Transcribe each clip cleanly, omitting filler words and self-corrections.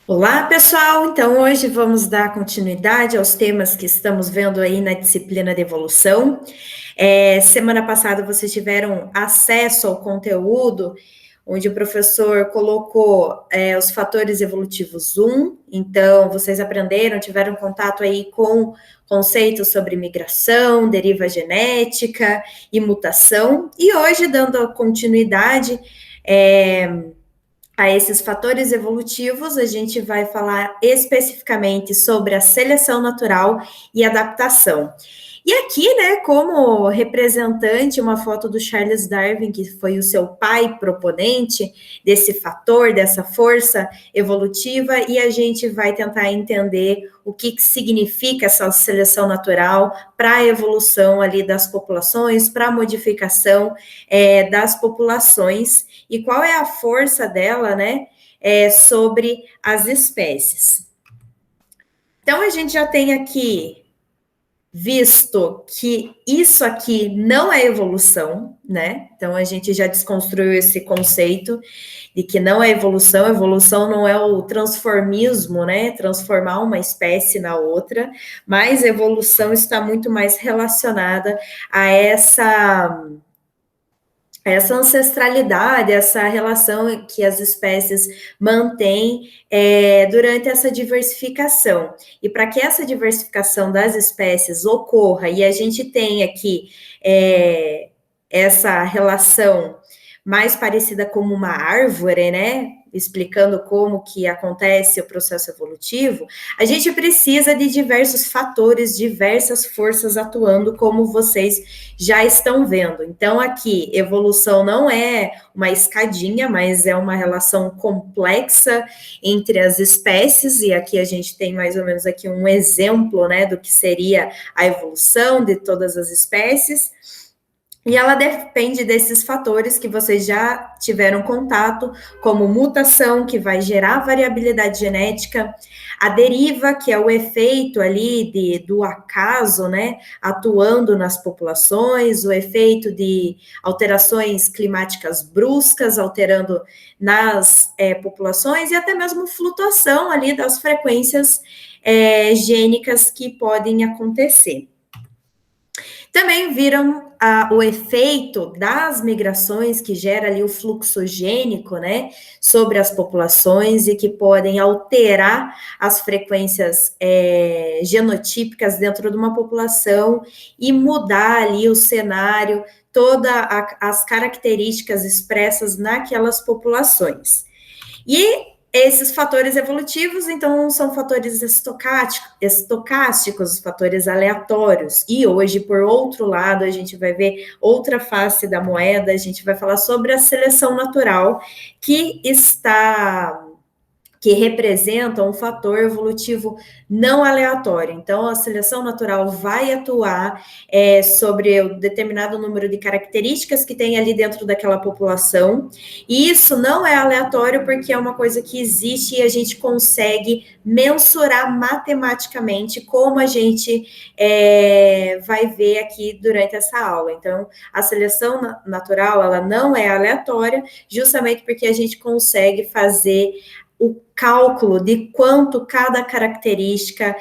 Olá, pessoal! Então, hoje vamos dar continuidade aos temas que estamos vendo aí na disciplina de evolução. Semana passada vocês tiveram acesso ao conteúdo, onde o professor colocou os fatores evolutivos 1. Então, vocês aprenderam, tiveram contato aí com conceitos sobre migração, deriva genética e mutação. E hoje, dando continuidade, a esses fatores evolutivos, a gente vai falar especificamente sobre a seleção natural e adaptação. E aqui, né, como representante, uma foto do Charles Darwin, que foi o seu pai proponente desse fator, dessa força evolutiva, e a gente vai tentar entender o que significa essa seleção natural para a evolução ali das populações, para a modificação das populações, e qual é a força dela, né, sobre as espécies. Então, a gente já tem aqui visto que isso aqui não é evolução, né? Então, a gente já desconstruiu esse conceito de que não é evolução, evolução não é o transformismo, né? Transformar uma espécie na outra, mas evolução está muito mais relacionada a essa ancestralidade, essa relação que as espécies mantêm durante essa diversificação. E para que essa diversificação das espécies ocorra, e a gente tem aqui essa relação mais parecida como uma árvore, né? Explicando como que acontece o processo evolutivo, a gente precisa de diversos fatores, diversas forças atuando, como vocês já estão vendo. Então, aqui, evolução não é uma escadinha, mas é uma relação complexa entre as espécies, e aqui a gente tem mais ou menos aqui um exemplo, né, do que seria a evolução de todas as espécies. E ela depende desses fatores que vocês já tiveram contato, como mutação, que vai gerar variabilidade genética, a deriva, que é o efeito ali do acaso, né, atuando nas populações, o efeito de alterações climáticas bruscas, alterando nas populações, e até mesmo flutuação ali das frequências gênicas que podem acontecer. Também viram o efeito das migrações que gera ali o fluxo gênico, né, sobre as populações e que podem alterar as frequências genotípicas dentro de uma população e mudar ali o cenário, todas as características expressas naquelas populações. E esses fatores evolutivos, então, são fatores estocásticos, fatores aleatórios. E hoje, por outro lado, a gente vai ver outra face da moeda, a gente vai falar sobre a seleção natural, que representa um fator evolutivo não aleatório. Então, a seleção natural vai atuar sobre o determinado número de características que tem ali dentro daquela população, e isso não é aleatório porque é uma coisa que existe e a gente consegue mensurar matematicamente, como a gente vai ver aqui durante essa aula. Então, a seleção natural, ela não é aleatória, justamente porque a gente consegue fazer o cálculo de quanto cada característica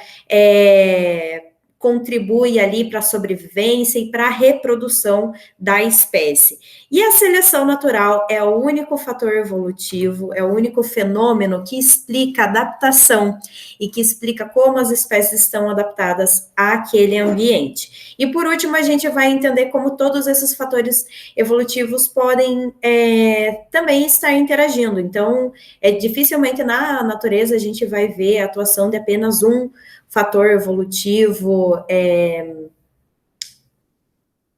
contribui ali para a sobrevivência e para a reprodução da espécie. E a seleção natural é o único fator evolutivo, é o único fenômeno que explica a adaptação e que explica como as espécies estão adaptadas àquele ambiente. E por último, a gente vai entender como todos esses fatores evolutivos podem também estar interagindo. Então, dificilmente na natureza a gente vai ver a atuação de apenas um fator evolutivo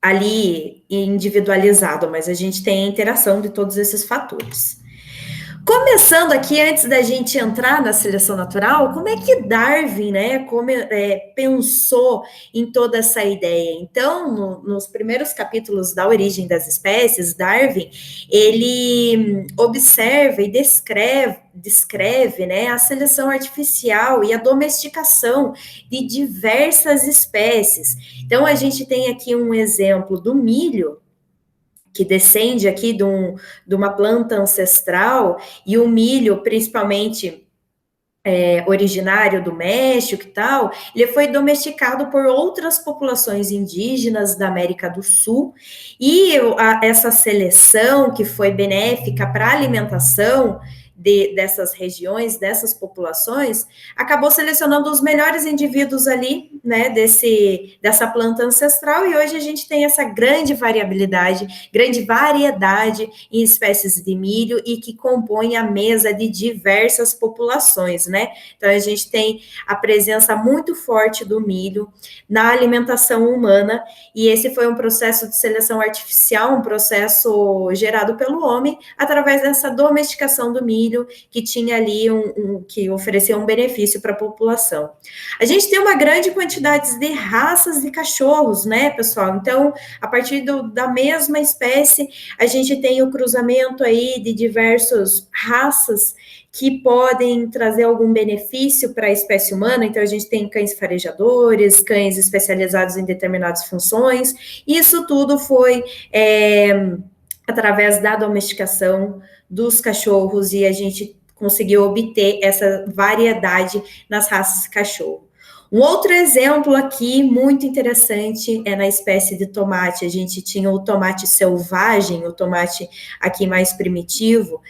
ali individualizado, mas a gente tem a interação de todos esses fatores. Começando aqui, antes da gente entrar na seleção natural, como é que Darwin, né, pensou em toda essa ideia? Então, nos primeiros capítulos da Origem das Espécies, Darwin, ele observa e descreve, né, a seleção artificial e a domesticação de diversas espécies. Então, a gente tem aqui um exemplo do milho, que descende aqui de uma planta ancestral, e o milho, principalmente originário do México e tal, ele foi domesticado por outras populações indígenas da América do Sul, e essa seleção que foi benéfica para a alimentação dessas regiões, dessas populações, acabou selecionando os melhores indivíduos ali, né, dessa planta ancestral, e hoje a gente tem essa grande variabilidade, grande variedade em espécies de milho e que compõem a mesa de diversas populações, né? Então a gente tem a presença muito forte do milho na alimentação humana, e esse foi um processo de seleção artificial, um processo gerado pelo homem através dessa domesticação do milho, que tinha ali que oferecia um benefício para a população. A gente tem uma grande quantidade de raças de cachorros, né, pessoal? Então, a partir da mesma espécie, a gente tem o cruzamento aí de diversas raças que podem trazer algum benefício para a espécie humana. Então, a gente tem cães farejadores, cães especializados em determinadas funções. Isso tudo foi através da domesticação dos cachorros, e a gente conseguiu obter essa variedade nas raças de cachorro. Um outro exemplo aqui, muito interessante, é na espécie de tomate. A gente tinha o tomate selvagem, o tomate aqui mais primitivo,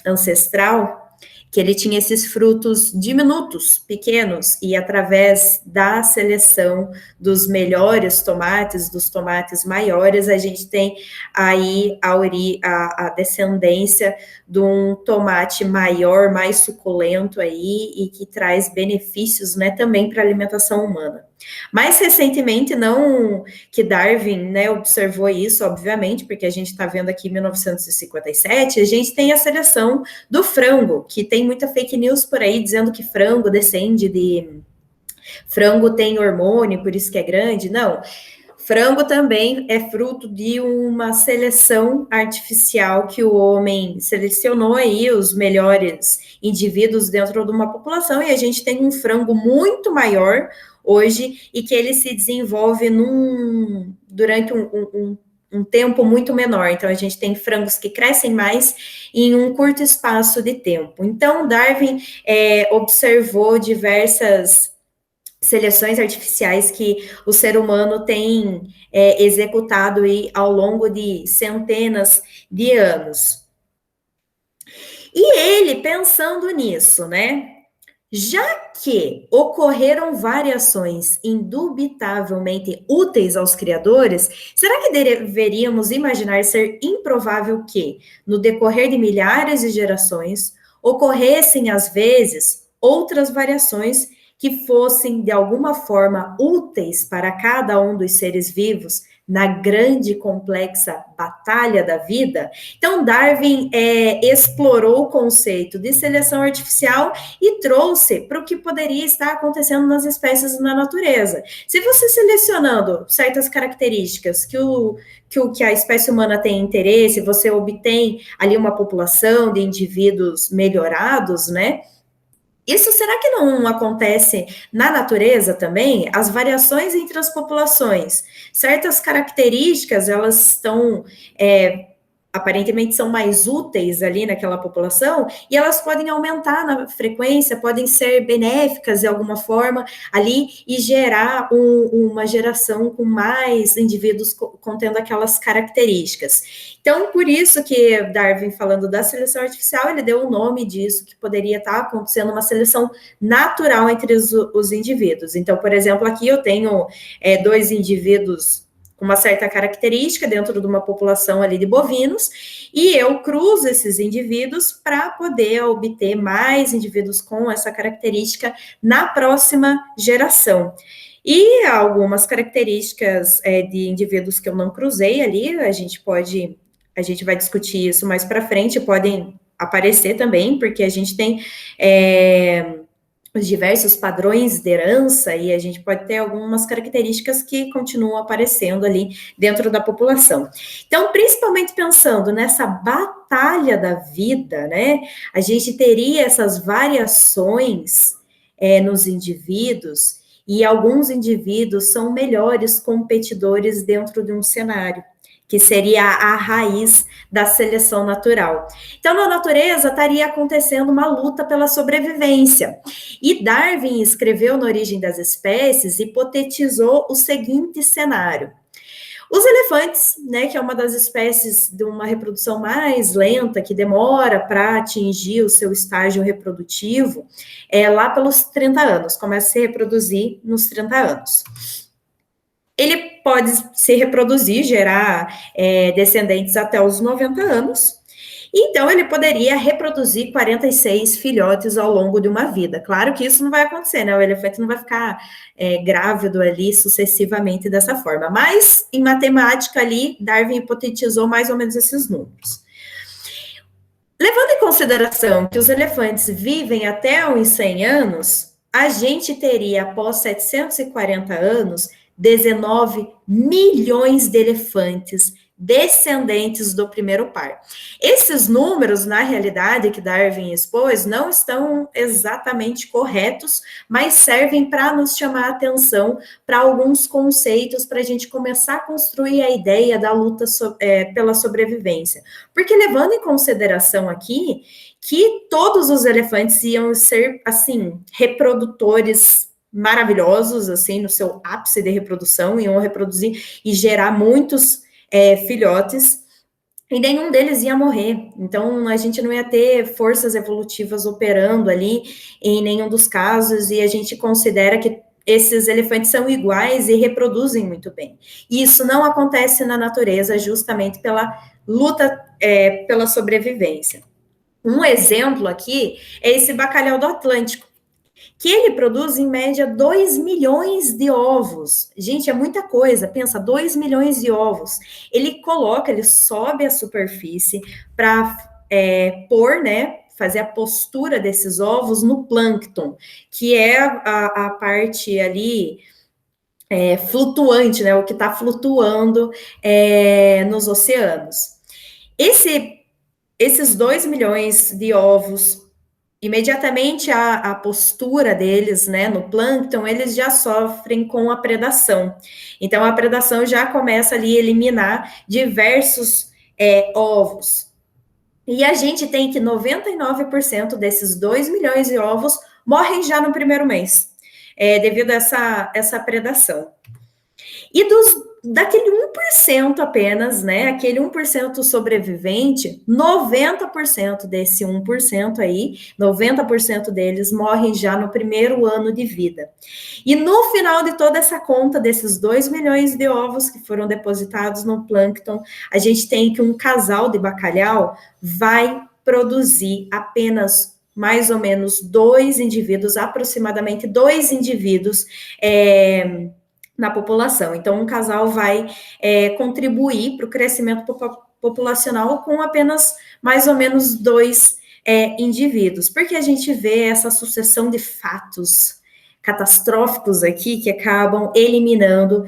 ancestral, que ele tinha esses frutos diminutos, pequenos, e através da seleção dos melhores tomates, dos tomates maiores, a gente tem aí a descendência de um tomate maior, mais suculento aí, e que traz benefícios, né, também para a alimentação humana. Mais recentemente, não que Darwin, né, observou isso, obviamente, porque a gente está vendo aqui em 1957, a gente tem a seleção do frango, que tem muita fake news por aí, dizendo que frango descende de... Frango tem hormônio, por isso que é grande. Não, frango também é fruto de uma seleção artificial que o homem selecionou aí os melhores indivíduos dentro de uma população, e a gente tem um frango muito maior hoje, e que ele se desenvolve durante um tempo muito menor. Então, a gente tem frangos que crescem mais em um curto espaço de tempo. Então, Darwin observou diversas seleções artificiais que o ser humano tem executado aí ao longo de centenas de anos. E ele, pensando nisso, né? Já que ocorreram variações indubitavelmente úteis aos criadores, será que deveríamos imaginar ser improvável que, no decorrer de milhares de gerações, ocorressem, às vezes, outras variações que fossem, de alguma forma, úteis para cada um dos seres vivos na grande e complexa batalha da vida? Então, Darwin explorou o conceito de seleção artificial e trouxe para o que poderia estar acontecendo nas espécies na natureza. Se você selecionando certas características que a espécie humana tem interesse, você obtém ali uma população de indivíduos melhorados, né? Isso será que não acontece na natureza também? As variações entre as populações, certas características, elas estão aparentemente são mais úteis ali naquela população, e elas podem aumentar na frequência, podem ser benéficas de alguma forma ali e gerar uma geração com mais indivíduos contendo aquelas características. Então, por isso que Darwin, falando da seleção artificial, ele deu o nome disso, que poderia estar acontecendo uma seleção natural entre os indivíduos. Então, por exemplo, aqui eu tenho 2 indivíduos com uma certa característica dentro de uma população ali de bovinos, e eu cruzo esses indivíduos para poder obter mais indivíduos com essa característica na próxima geração. E algumas características de indivíduos que eu não cruzei ali, a gente vai discutir isso mais para frente, podem aparecer também, porque a gente tem os diversos padrões de herança, e a gente pode ter algumas características que continuam aparecendo ali dentro da população. Então, principalmente pensando nessa batalha da vida, né, a gente teria essas variações nos indivíduos, e alguns indivíduos são melhores competidores dentro de um cenário, que seria a raiz da seleção natural. Então, na natureza, estaria acontecendo uma luta pela sobrevivência. E Darwin escreveu Na Origem das Espécies, hipotetizou o seguinte cenário. Os elefantes, né, que é uma das espécies de uma reprodução mais lenta, que demora para atingir o seu estágio reprodutivo, lá pelos 30 anos, começa a se reproduzir nos 30 anos. Ele pode se reproduzir, gerar descendentes até os 90 anos, então ele poderia reproduzir 46 filhotes ao longo de uma vida. Claro que isso não vai acontecer, né? O elefante não vai ficar grávido ali sucessivamente dessa forma. Mas, em matemática ali, Darwin hipotetizou mais ou menos esses números. Levando em consideração que os elefantes vivem até uns 100 anos, a gente teria, após 740 anos, 19 milhões de elefantes descendentes do primeiro par. Esses números, na realidade, que Darwin expôs, não estão exatamente corretos, mas servem para nos chamar a atenção para alguns conceitos, para a gente começar a construir a ideia da luta pela sobrevivência. Porque levando em consideração aqui que todos os elefantes iam ser, assim, reprodutores maravilhosos, assim, no seu ápice de reprodução, iam reproduzir e gerar muitos filhotes, e nenhum deles ia morrer. Então, a gente não ia ter forças evolutivas operando ali em nenhum dos casos, e a gente considera que esses elefantes são iguais e reproduzem muito bem. E isso não acontece na natureza, justamente pela luta pela sobrevivência. Um exemplo aqui é esse bacalhau do Atlântico, que ele produz, em média, 2 milhões de ovos. Gente, é muita coisa, pensa, 2 milhões de ovos. Ele sobe a superfície para pôr, né, fazer a postura desses ovos no plâncton, que é a parte ali flutuante, né, o que está flutuando nos oceanos. Esses 2 milhões de ovos, imediatamente a postura deles, né, no plâncton, eles já sofrem com a predação. Então, a predação já começa ali a eliminar diversos ovos. E a gente tem que 99% desses 2 milhões de ovos morrem já no primeiro mês, devido a essa predação. E daquele 1% apenas, né, aquele 1% sobrevivente, 90% desse 1% aí, 90% deles morrem já no primeiro ano de vida. E no final de toda essa conta, desses 2 milhões de ovos que foram depositados no plâncton, a gente tem que um casal de bacalhau vai produzir apenas mais ou menos 2 indivíduos, aproximadamente 2 indivíduos, na população. Então, um casal vai contribuir para o crescimento populacional com apenas mais ou menos 2 indivíduos, porque a gente vê essa sucessão de fatos catastróficos aqui que acabam eliminando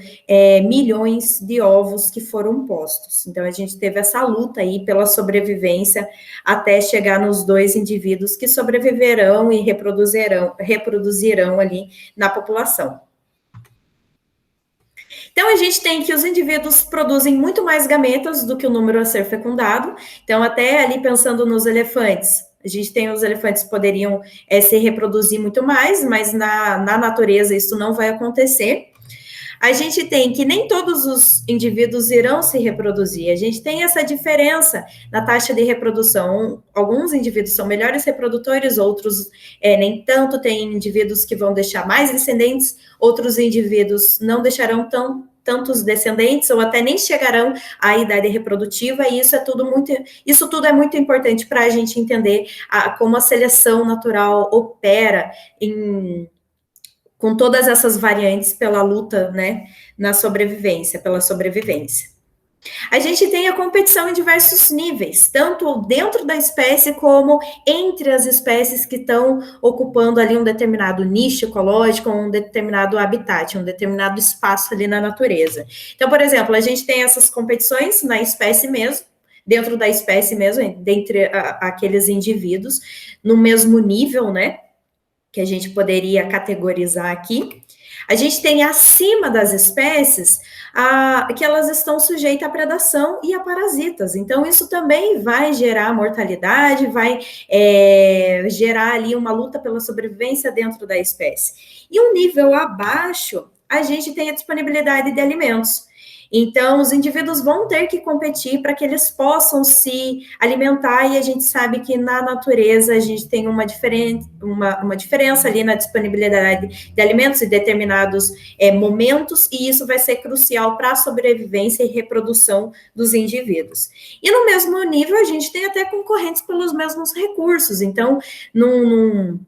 milhões de ovos que foram postos. Então, a gente teve essa luta aí pela sobrevivência até chegar nos 2 indivíduos que sobreviverão e reproduzirão ali na população. Então, a gente tem que os indivíduos produzem muito mais gametas do que o número a ser fecundado. Então, até ali pensando nos elefantes, a gente tem os elefantes que poderiam se reproduzir muito mais, mas na natureza isso não vai acontecer. A gente tem que nem todos os indivíduos irão se reproduzir. A gente tem essa diferença na taxa de reprodução. Alguns indivíduos são melhores reprodutores, outros nem tanto. Tem indivíduos que vão deixar mais descendentes, outros indivíduos não deixarão tantos descendentes ou até nem chegarão à idade reprodutiva, e isso tudo é muito importante para a gente entender como a seleção natural opera com todas essas variantes pela luta, né, pela sobrevivência. A gente tem a competição em diversos níveis, tanto dentro da espécie como entre as espécies que estão ocupando ali um determinado nicho ecológico, um determinado habitat, um determinado espaço ali na natureza. Então, por exemplo, a gente tem essas competições na espécie mesmo, dentro da espécie mesmo, dentre aqueles indivíduos, no mesmo nível, né, que a gente poderia categorizar aqui. A gente tem acima das espécies que elas estão sujeitas à predação e a parasitas. Então, isso também vai gerar mortalidade, vai gerar ali uma luta pela sobrevivência dentro da espécie. E um nível abaixo, a gente tem a disponibilidade de alimentos. Então, os indivíduos vão ter que competir para que eles possam se alimentar, e a gente sabe que na natureza a gente tem uma diferença ali na disponibilidade de alimentos em determinados momentos, e isso vai ser crucial para a sobrevivência e reprodução dos indivíduos. E no mesmo nível, a gente tem até concorrentes pelos mesmos recursos. Então, num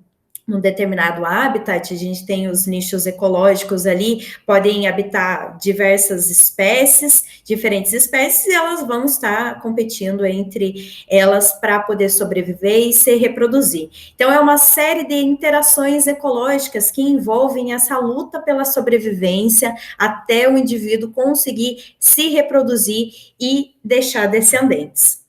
determinado habitat, a gente tem os nichos ecológicos ali, podem habitar diversas espécies, diferentes espécies, e elas vão estar competindo entre elas para poder sobreviver e se reproduzir. Então, é uma série de interações ecológicas que envolvem essa luta pela sobrevivência até o indivíduo conseguir se reproduzir e deixar descendentes.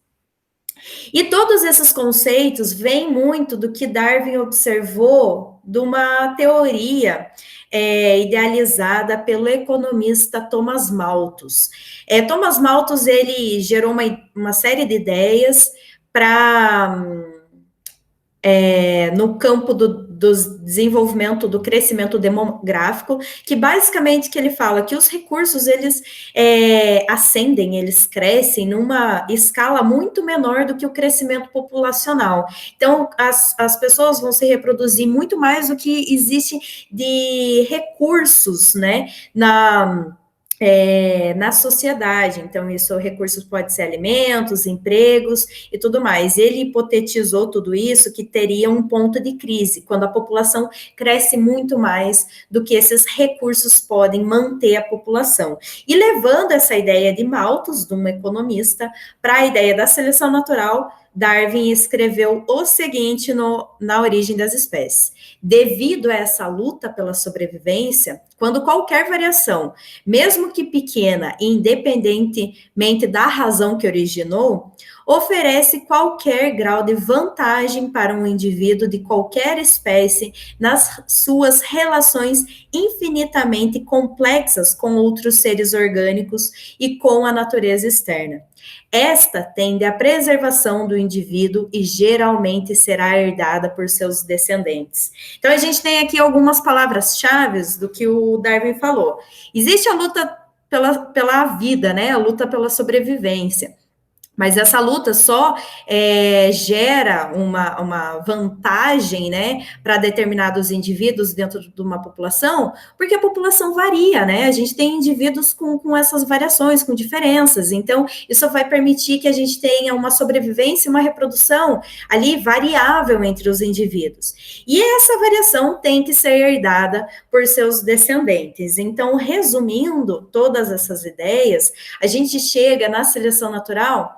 E todos esses conceitos vêm muito do que Darwin observou de uma teoria idealizada pelo economista Thomas Malthus. Thomas Malthus, ele gerou uma série de ideias para no campo do desenvolvimento, do crescimento demográfico, que basicamente que ele fala que os recursos, eles ascendem, eles crescem numa escala muito menor do que o crescimento populacional. Então, as pessoas vão se reproduzir muito mais do que existe de recursos, né, na sociedade. Então, isso, recursos pode ser alimentos, empregos e tudo mais. Ele hipotetizou tudo isso, que teria um ponto de crise, quando a população cresce muito mais do que esses recursos podem manter a população. E levando essa ideia de Malthus, de um economista, para a ideia da seleção natural, Darwin escreveu o seguinte na Origem das Espécies: devido a essa luta pela sobrevivência, quando qualquer variação, mesmo que pequena, independentemente da razão que originou, oferece qualquer grau de vantagem para um indivíduo de qualquer espécie nas suas relações infinitamente complexas com outros seres orgânicos e com a natureza externa. Esta tende à preservação do indivíduo e geralmente será herdada por seus descendentes. Então, a gente tem aqui algumas palavras-chave do que o Darwin falou. Existe a luta pela vida, né? A luta pela sobrevivência. Mas essa luta só gera uma vantagem, né, para determinados indivíduos dentro de uma população, porque a população varia, né? A gente tem indivíduos com essas variações, com diferenças. Então, isso vai permitir que a gente tenha uma sobrevivência, uma reprodução ali variável entre os indivíduos. E essa variação tem que ser herdada por seus descendentes. Então, resumindo todas essas ideias, a gente chega na seleção natural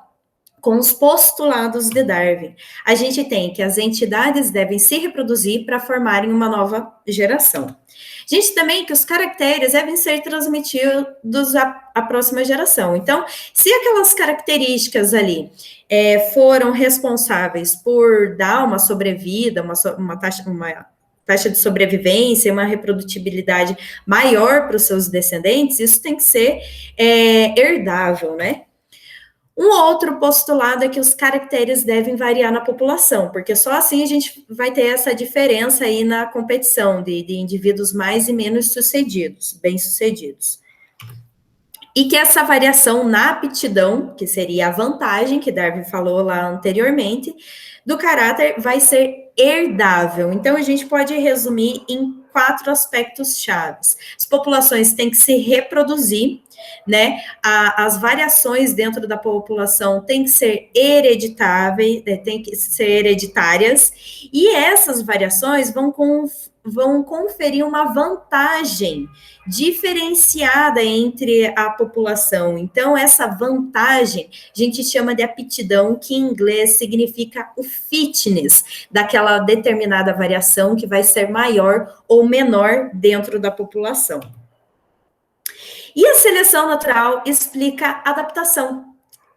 com os postulados de Darwin. A gente tem que as entidades devem se reproduzir para formarem uma nova geração. A gente também que os caracteres devem ser transmitidos à próxima geração. Então, se aquelas características ali foram responsáveis por dar uma sobrevida, uma taxa de sobrevivência, uma reprodutibilidade maior para os seus descendentes, isso tem que ser herdável, né? Um outro postulado é que os caracteres devem variar na população, porque só assim a gente vai ter essa diferença aí na competição de indivíduos mais e menos bem-sucedidos. E que essa variação na aptidão, que seria a vantagem que Darwin falou lá anteriormente, do caráter vai ser herdável. Então, a gente pode resumir em 4 aspectos chaves. As populações têm que se reproduzir, né? As variações dentro da população têm que ser hereditárias, e essas variações vão conferir uma vantagem diferenciada entre a população. Então, essa vantagem a gente chama de aptidão, que em inglês significa o fitness daquela determinada variação que vai ser maior ou menor dentro da população. E a seleção natural explica adaptação.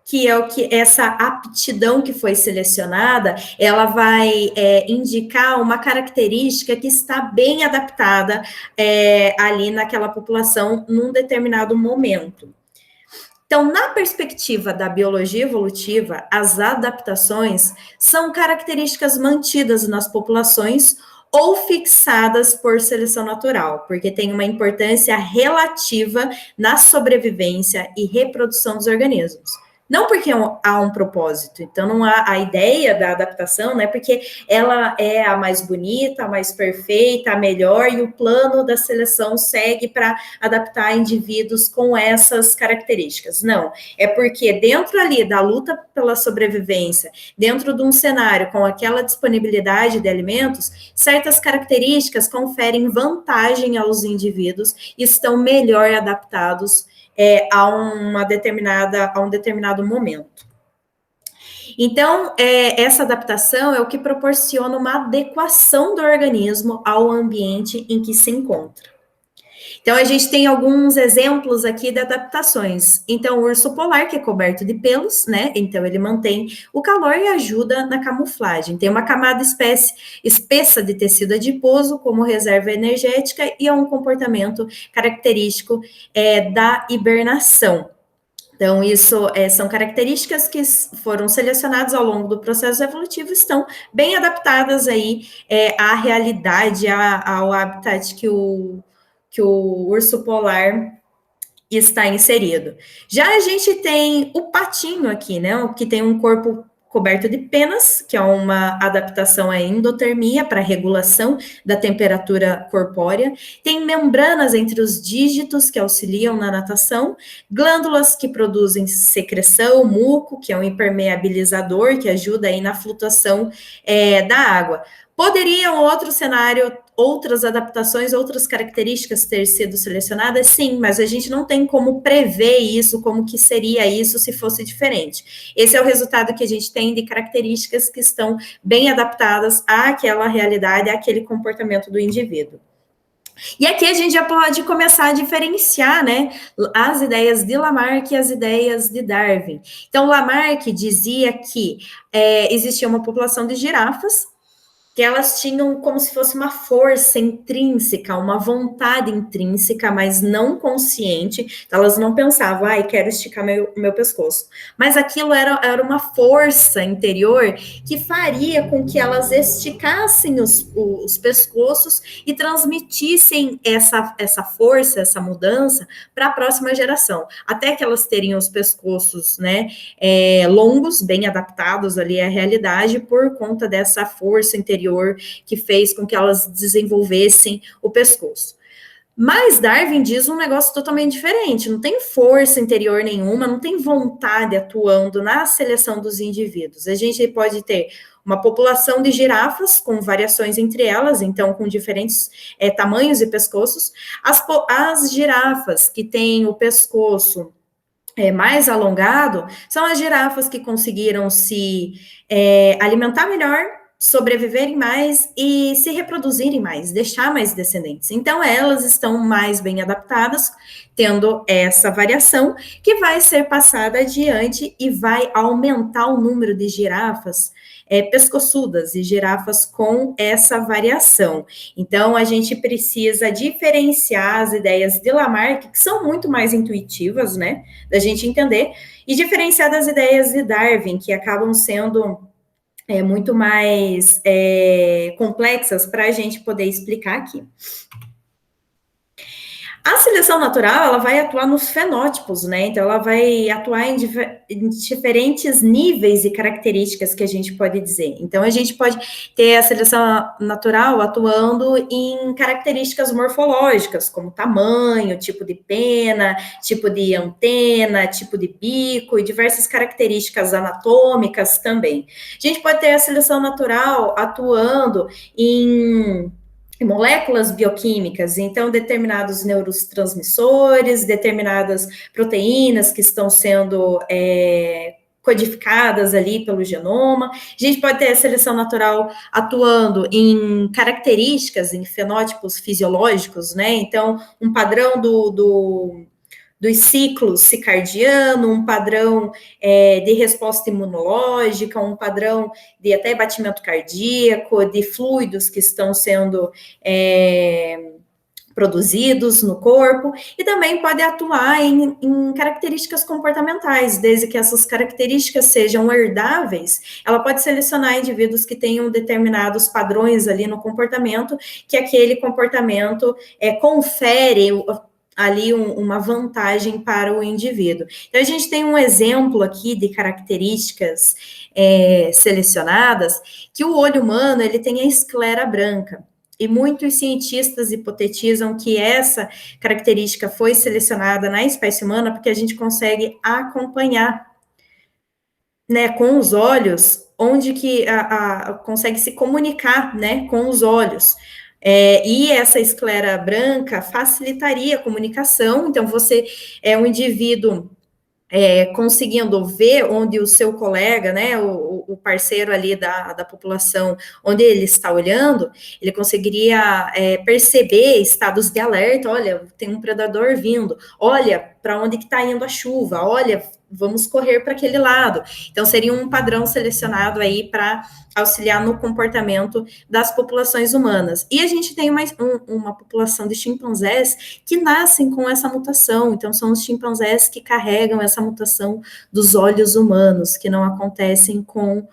que é o que essa aptidão que foi selecionada, ela vai indicar uma característica que está bem adaptada ali naquela população num determinado momento. Então, na perspectiva da biologia evolutiva, as adaptações são características mantidas nas populações ou fixadas por seleção natural, porque tem uma importância relativa na sobrevivência e reprodução dos organismos. Não porque há um propósito, então não há a ideia da adaptação, né? Porque ela é a mais bonita, a mais perfeita, a melhor, e o plano da seleção segue para adaptar indivíduos com essas características. Não, é porque dentro ali da luta pela sobrevivência, dentro de um cenário com aquela disponibilidade de alimentos, certas características conferem vantagem aos indivíduos e estão melhor adaptados a um determinado momento. Então, essa adaptação é o que proporciona uma adequação do organismo ao ambiente em que se encontra. Então, a gente tem alguns exemplos aqui de adaptações. Então, o urso polar, que é coberto de pelos, né? Então, ele mantém o calor e ajuda na camuflagem. Tem uma camada espessa de tecido adiposo como reserva energética e é um comportamento característico da hibernação. Então, isso são características que foram selecionadas ao longo do processo evolutivo, estão bem adaptadas aí à realidade, ao habitat que o urso polar está inserido. Já a gente tem o patinho aqui, né, que tem um corpo coberto de penas, que é uma adaptação à endotermia, para regulação da temperatura corpórea. Tem membranas entre os dígitos, que auxiliam na natação, glândulas que produzem secreção, muco, que é um impermeabilizador, que ajuda aí na flutuação da água. Poderia um outro cenário, outras adaptações, outras características ter sido selecionadas? Sim, mas a gente não tem como prever isso, como que seria isso se fosse diferente. Esse é o resultado que a gente tem de características que estão bem adaptadas àquela realidade, àquele comportamento do indivíduo. E aqui a gente já pode começar a diferenciar, né, as ideias de Lamarck e as ideias de Darwin. Então, Lamarck dizia que existia uma população de girafas, que elas tinham como se fosse uma força intrínseca, uma vontade intrínseca, mas não consciente. Então, elas não pensavam, quero esticar meu pescoço. Mas aquilo era uma força interior que faria com que elas esticassem os pescoços e transmitissem essa força, essa mudança para a próxima geração. Até que elas terem os pescoços, né, longos, bem adaptados ali à realidade, por conta dessa força interior que fez com que elas desenvolvessem o pescoço. Mas Darwin diz um negócio totalmente diferente, não tem força interior nenhuma, não tem vontade atuando na seleção dos indivíduos. A gente pode ter uma população de girafas com variações entre elas, então com diferentes tamanhos e pescoços. As girafas que têm o pescoço mais alongado são as girafas que conseguiram se alimentar melhor, sobreviverem mais e se reproduzirem mais, deixar mais descendentes. Então, elas estão mais bem adaptadas, tendo essa variação, que vai ser passada adiante e vai aumentar o número de girafas pescoçudas e girafas com essa variação. Então, a gente precisa diferenciar as ideias de Lamarck, que são muito mais intuitivas, né, da gente entender, e diferenciar das ideias de Darwin, que acabam sendo muito mais complexas para a gente poder explicar aqui. A seleção natural, ela vai atuar nos fenótipos, né? Então, ela vai atuar em diferentes níveis e características que a gente pode dizer. Então, a gente pode ter a seleção natural atuando em características morfológicas, como tamanho, tipo de pena, tipo de antena, tipo de bico e diversas características anatômicas também. A gente pode ter a seleção natural atuando em moléculas bioquímicas, então determinados neurotransmissores, determinadas proteínas que estão sendo codificadas ali pelo genoma. A gente pode ter a seleção natural atuando em características, em fenótipos fisiológicos, né? Então, um padrão do dos ciclos circadiano, um padrão de resposta imunológica, um padrão de até batimento cardíaco, de fluidos que estão sendo produzidos no corpo, e também pode atuar em características comportamentais, desde que essas características sejam herdáveis, ela pode selecionar indivíduos que tenham determinados padrões ali no comportamento, que aquele comportamento confere ali uma vantagem para o indivíduo. Então, a gente tem um exemplo aqui de características selecionadas, que o olho humano, ele tem a esclera branca. E muitos cientistas hipotetizam que essa característica foi selecionada na espécie humana porque a gente consegue acompanhar, né, com os olhos, onde que consegue se comunicar, né, com os olhos. E essa esclera branca facilitaria a comunicação, então você é um indivíduo conseguindo ver onde o seu colega, né, o parceiro ali da população, onde ele está olhando, ele conseguiria perceber estados de alerta, olha, tem um predador vindo, olha, para onde que está indo a chuva, olha, vamos correr para aquele lado. Então, seria um padrão selecionado aí para auxiliar no comportamento das populações humanas. E a gente tem uma população de chimpanzés que nascem com essa mutação. Então, são os chimpanzés que carregam essa mutação dos olhos humanos, que não acontecem com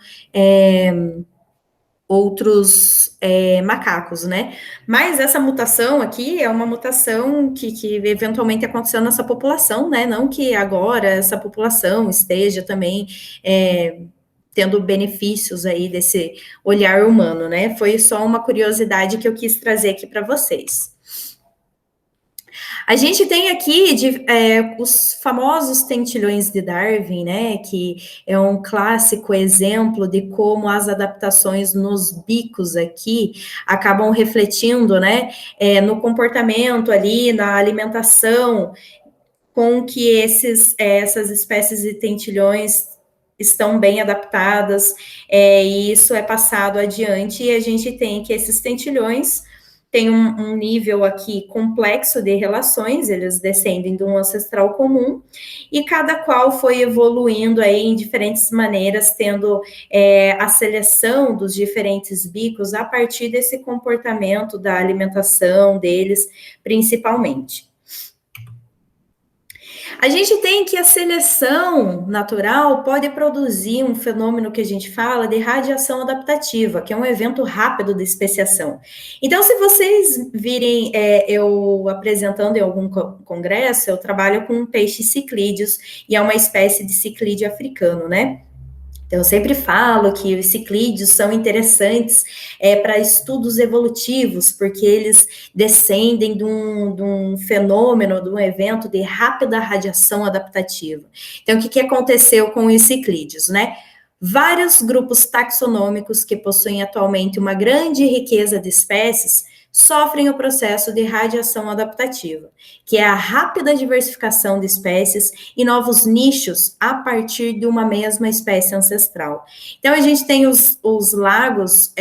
outros macacos, né? Mas essa mutação aqui é uma mutação que eventualmente aconteceu nessa população, né? Não que agora essa população esteja também tendo benefícios aí desse olhar humano, né? Foi só uma curiosidade que eu quis trazer aqui para vocês. A gente tem aqui os famosos tentilhões de Darwin, né, que é um clássico exemplo de como as adaptações nos bicos aqui acabam refletindo, né, no comportamento ali, na alimentação, com que essas espécies de tentilhões estão bem adaptadas, e isso é passado adiante, e a gente tem que esses tentilhões tem um nível aqui complexo de relações, eles descendem de um ancestral comum, e cada qual foi evoluindo aí em diferentes maneiras, tendo a seleção dos diferentes bicos a partir desse comportamento da alimentação deles, principalmente. A gente tem que a seleção natural pode produzir um fenômeno que a gente fala de radiação adaptativa, que é um evento rápido de especiação. Então, se vocês virem eu apresentando em algum congresso, eu trabalho com peixes ciclídeos, e é uma espécie de ciclídeo africano, né? Então, eu sempre falo que os ciclídeos são interessantes para estudos evolutivos, porque eles descendem de um fenômeno, de um evento de rápida radiação adaptativa. Então, o que aconteceu com os ciclídeos, né? Vários grupos taxonômicos que possuem atualmente uma grande riqueza de espécies sofrem o processo de radiação adaptativa, que é a rápida diversificação de espécies e novos nichos a partir de uma mesma espécie ancestral. Então, a gente tem os lagos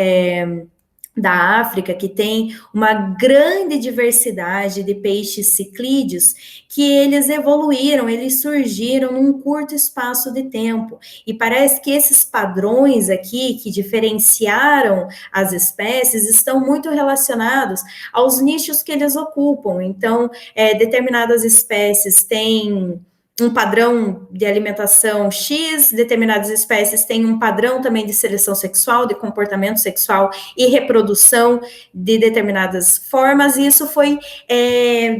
da África, que tem uma grande diversidade de peixes ciclídeos, que eles evoluíram, eles surgiram num curto espaço de tempo, e parece que esses padrões aqui, que diferenciaram as espécies, estão muito relacionados aos nichos que eles ocupam. Então, determinadas espécies têm um padrão de alimentação X, determinadas espécies têm um padrão também de seleção sexual, de comportamento sexual e reprodução de determinadas formas, e isso foi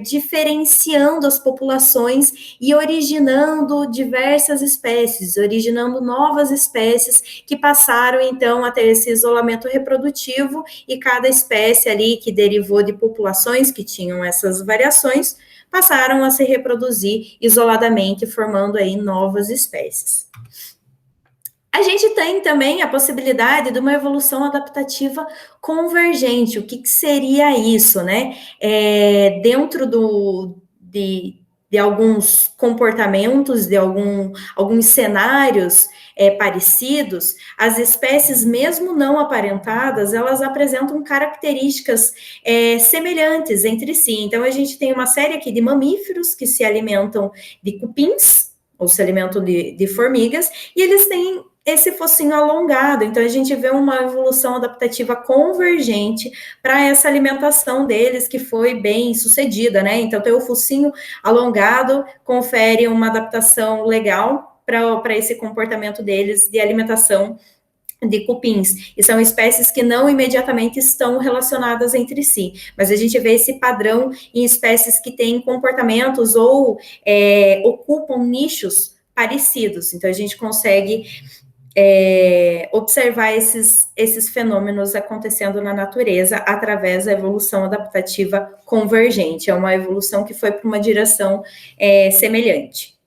diferenciando as populações e originando diversas espécies, originando novas espécies que passaram, então, a ter esse isolamento reprodutivo, e cada espécie ali que derivou de populações que tinham essas variações, passaram a se reproduzir isoladamente, formando aí novas espécies. A gente tem também a possibilidade de uma evolução adaptativa convergente. O que seria isso, né? Dentro de alguns comportamentos, de alguns cenários parecidos, as espécies, mesmo não aparentadas, elas apresentam características semelhantes entre si. Então, a gente tem uma série aqui de mamíferos que se alimentam de cupins, ou se alimentam de formigas, e eles têm esse focinho alongado, então a gente vê uma evolução adaptativa convergente para essa alimentação deles, que foi bem sucedida, né? Então, ter o focinho alongado confere uma adaptação legal para esse comportamento deles de alimentação de cupins, e são espécies que não imediatamente estão relacionadas entre si, mas a gente vê esse padrão em espécies que têm comportamentos ou ocupam nichos parecidos, então a gente consegue observar esses fenômenos acontecendo na natureza através da evolução adaptativa convergente, é uma evolução que foi para uma direção semelhante.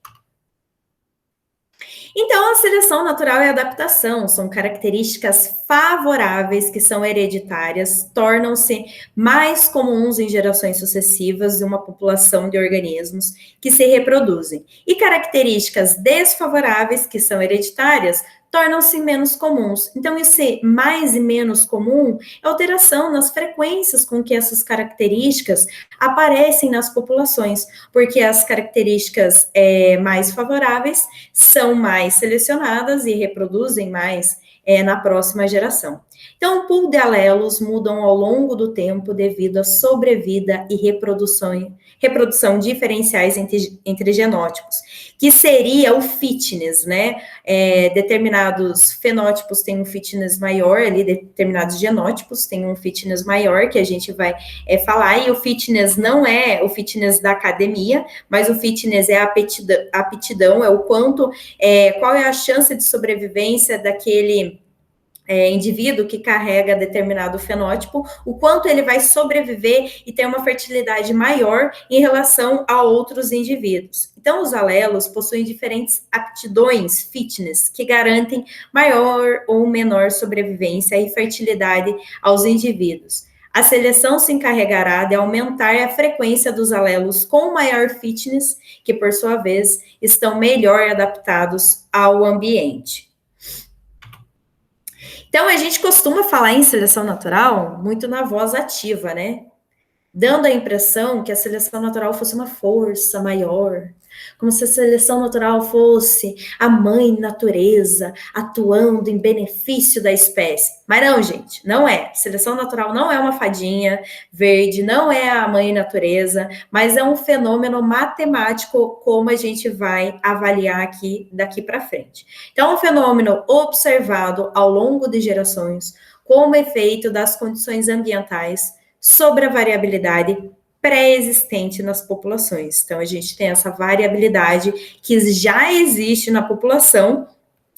Então, a seleção natural e a adaptação são características favoráveis que são hereditárias, tornam-se mais comuns em gerações sucessivas de uma população de organismos que se reproduzem. E características desfavoráveis que são hereditárias tornam-se menos comuns. Então, esse mais e menos comum é alteração nas frequências com que essas características aparecem nas populações, porque as características mais favoráveis são mais selecionadas e reproduzem mais na próxima geração. Então, o pool de alelos mudam ao longo do tempo devido à sobrevida e reprodução diferenciais entre genótipos, que seria o fitness, né? Determinados fenótipos têm um fitness maior, ali, determinados genótipos têm um fitness maior, que a gente vai falar, e o fitness não é o fitness da academia, mas o fitness é a aptidão, é o quanto, qual é a chance de sobrevivência daquele indivíduo que carrega determinado fenótipo, o quanto ele vai sobreviver e ter uma fertilidade maior em relação a outros indivíduos. Então, os alelos possuem diferentes aptidões fitness que garantem maior ou menor sobrevivência e fertilidade aos indivíduos. A seleção se encarregará de aumentar a frequência dos alelos com maior fitness, que, por sua vez, estão melhor adaptados ao ambiente. Então, a gente costuma falar em seleção natural muito na voz ativa, né? Dando a impressão que a seleção natural fosse uma força maior, como se a seleção natural fosse a mãe natureza atuando em benefício da espécie. Mas não, gente, não é. Seleção natural não é uma fadinha verde, não é a mãe natureza, mas é um fenômeno matemático, como a gente vai avaliar aqui daqui para frente. Então, é um fenômeno observado ao longo de gerações, como efeito das condições ambientais sobre a variabilidade pré-existente nas populações. Então, a gente tem essa variabilidade que já existe na população,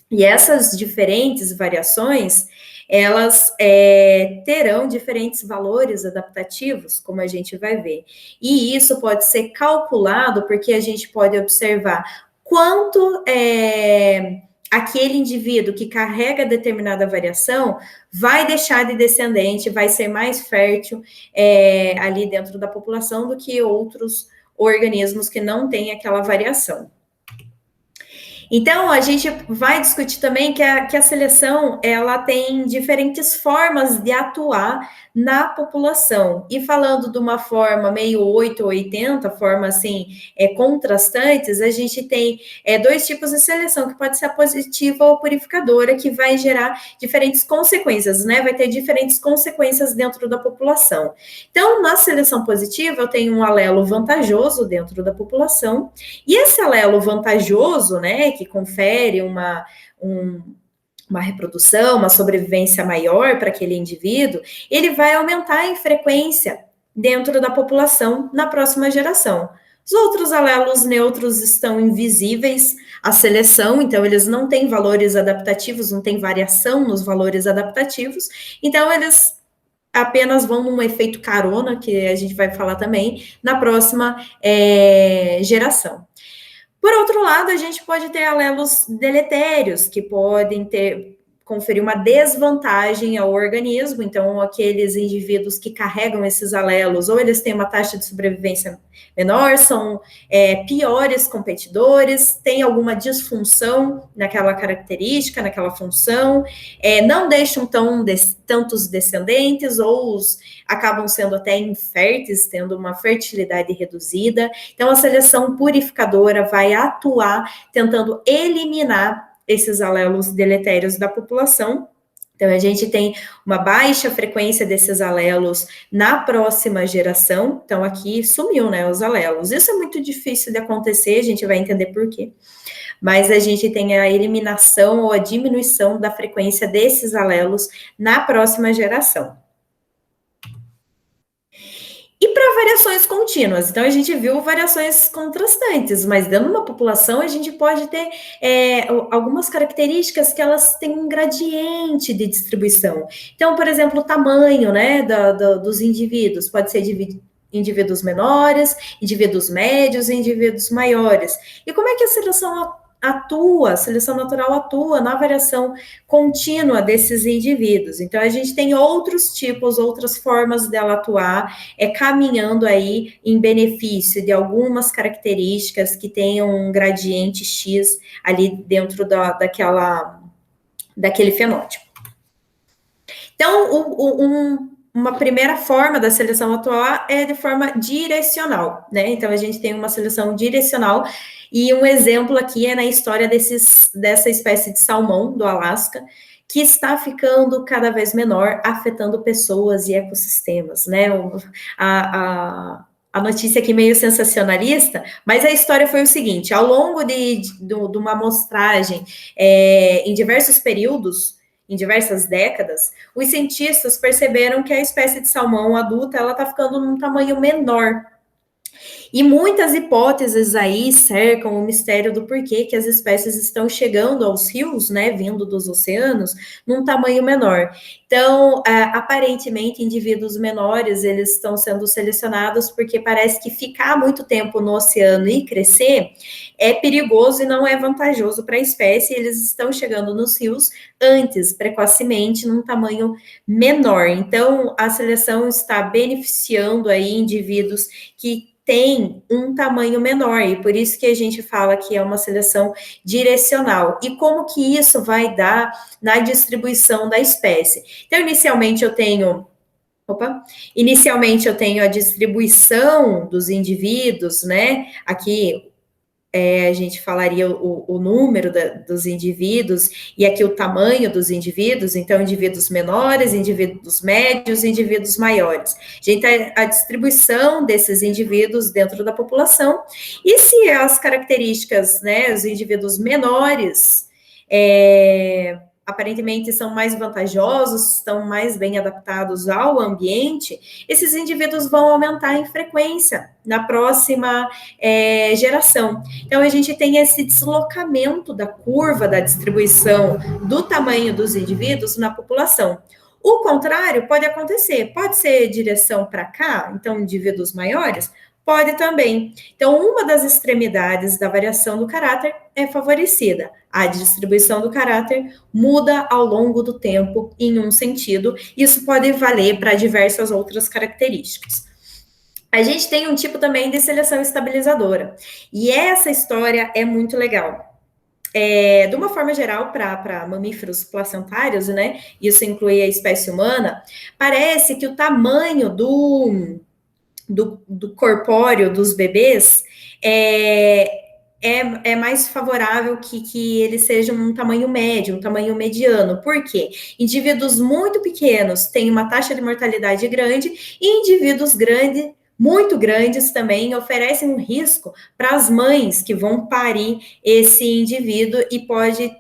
e essas diferentes variações, elas terão diferentes valores adaptativos, como a gente vai ver. E isso pode ser calculado, porque a gente pode observar quanto aquele indivíduo que carrega determinada variação vai deixar de descendente, vai ser mais fértil ali dentro da população do que outros organismos que não têm aquela variação. Então, a gente vai discutir também que a seleção, ela tem diferentes formas de atuar na população. E falando de uma forma meio 8 ou 80, forma assim, contrastantes, a gente tem dois tipos de seleção, que pode ser a positiva ou purificadora, que vai gerar diferentes consequências, né? Vai ter diferentes consequências dentro da população. Então, na seleção positiva, eu tenho um alelo vantajoso dentro da população, e esse alelo vantajoso, né, que confere uma reprodução, uma sobrevivência maior para aquele indivíduo, ele vai aumentar em frequência dentro da população na próxima geração. Os outros alelos neutros estão invisíveis à seleção, então eles não têm valores adaptativos, não tem variação nos valores adaptativos, então eles apenas vão num efeito carona, que a gente vai falar também, na próxima geração. Por outro lado, a gente pode ter alelos deletérios, que podem ter conferir uma desvantagem ao organismo. Então, aqueles indivíduos que carregam esses alelos, ou eles têm uma taxa de sobrevivência menor, são piores competidores, tem alguma disfunção naquela característica, naquela função, não deixam tantos descendentes, ou acabam sendo até inférteis, tendo uma fertilidade reduzida. Então, a seleção purificadora vai atuar tentando eliminar esses alelos deletérios da população. Então, a gente tem uma baixa frequência desses alelos na próxima geração. Então, aqui sumiu, né, os alelos. Isso é muito difícil de acontecer, a gente vai entender por quê. Mas a gente tem a eliminação ou a diminuição da frequência desses alelos na próxima geração. E para variações contínuas, então a gente viu variações contrastantes, mas dentro de uma população a gente pode ter algumas características que elas têm um gradiente de distribuição. Então, por exemplo, o tamanho, né, dos indivíduos, pode ser indivíduos menores, indivíduos médios e indivíduos maiores. E como é que a seleção natural atua na variação contínua desses indivíduos? Então, a gente tem outros tipos, outras formas dela atuar, caminhando aí em benefício de algumas características que tenham um gradiente X ali dentro daquele fenótipo. Então, uma primeira forma da seleção atuar é de forma direcional, né? Então, a gente tem uma seleção direcional, e um exemplo aqui é na história dessa espécie de salmão do Alasca, que está ficando cada vez menor, afetando pessoas e ecossistemas, né? A notícia aqui meio sensacionalista, mas a história foi o seguinte: ao longo de uma amostragem em diversos períodos, em diversas décadas, os cientistas perceberam que a espécie de salmão adulta ela está ficando num tamanho menor. E muitas hipóteses aí cercam o mistério do porquê que as espécies estão chegando aos rios, né, vindo dos oceanos, num tamanho menor. Então, aparentemente, indivíduos menores, eles estão sendo selecionados porque parece que ficar muito tempo no oceano e crescer é perigoso e não é vantajoso para a espécie. Eles estão chegando nos rios antes, precocemente, num tamanho menor. Então, a seleção está beneficiando aí indivíduos que tem um tamanho menor, e por isso que a gente fala que é uma seleção direcional. E como que isso vai dar na distribuição da espécie? Então, inicialmente eu tenho a distribuição dos indivíduos, né? Aqui a gente falaria o número dos indivíduos, e aqui o tamanho dos indivíduos, então indivíduos menores, indivíduos médios, indivíduos maiores. A gente tem a distribuição desses indivíduos dentro da população, e se as características, né, os indivíduos menores, aparentemente são mais vantajosos, estão mais bem adaptados ao ambiente, esses indivíduos vão aumentar em frequência na próxima geração. Então, a gente tem esse deslocamento da curva da distribuição do tamanho dos indivíduos na população. O contrário pode acontecer, pode ser direção para cá, então indivíduos maiores, pode também. Então, uma das extremidades da variação do caráter é favorecida. A distribuição do caráter muda ao longo do tempo em um sentido. Isso pode valer para diversas outras características. A gente tem um tipo também de seleção estabilizadora. E essa história é muito legal. De uma forma geral, para mamíferos placentários, né? Isso inclui a espécie humana. Parece que o tamanho do corpóreo dos bebês é mais favorável que eles sejam um tamanho médio, um tamanho mediano. Por quê? Indivíduos muito pequenos têm uma taxa de mortalidade grande, e indivíduos muito grandes também oferecem um risco para as mães que vão parir esse indivíduo, e pode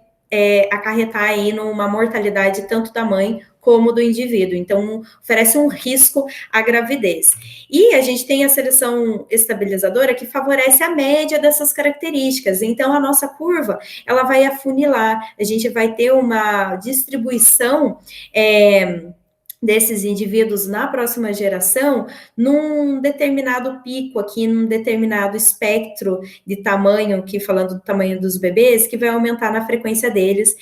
acarretar aí numa mortalidade tanto da mãe como do indivíduo. Então, oferece um risco à gravidez. E a gente tem a seleção estabilizadora que favorece a média dessas características. Então, a nossa curva, ela vai afunilar. A gente vai ter uma distribuição desses indivíduos na próxima geração, num determinado pico aqui, num determinado espectro de tamanho, que falando do tamanho dos bebês, que vai aumentar na frequência deles,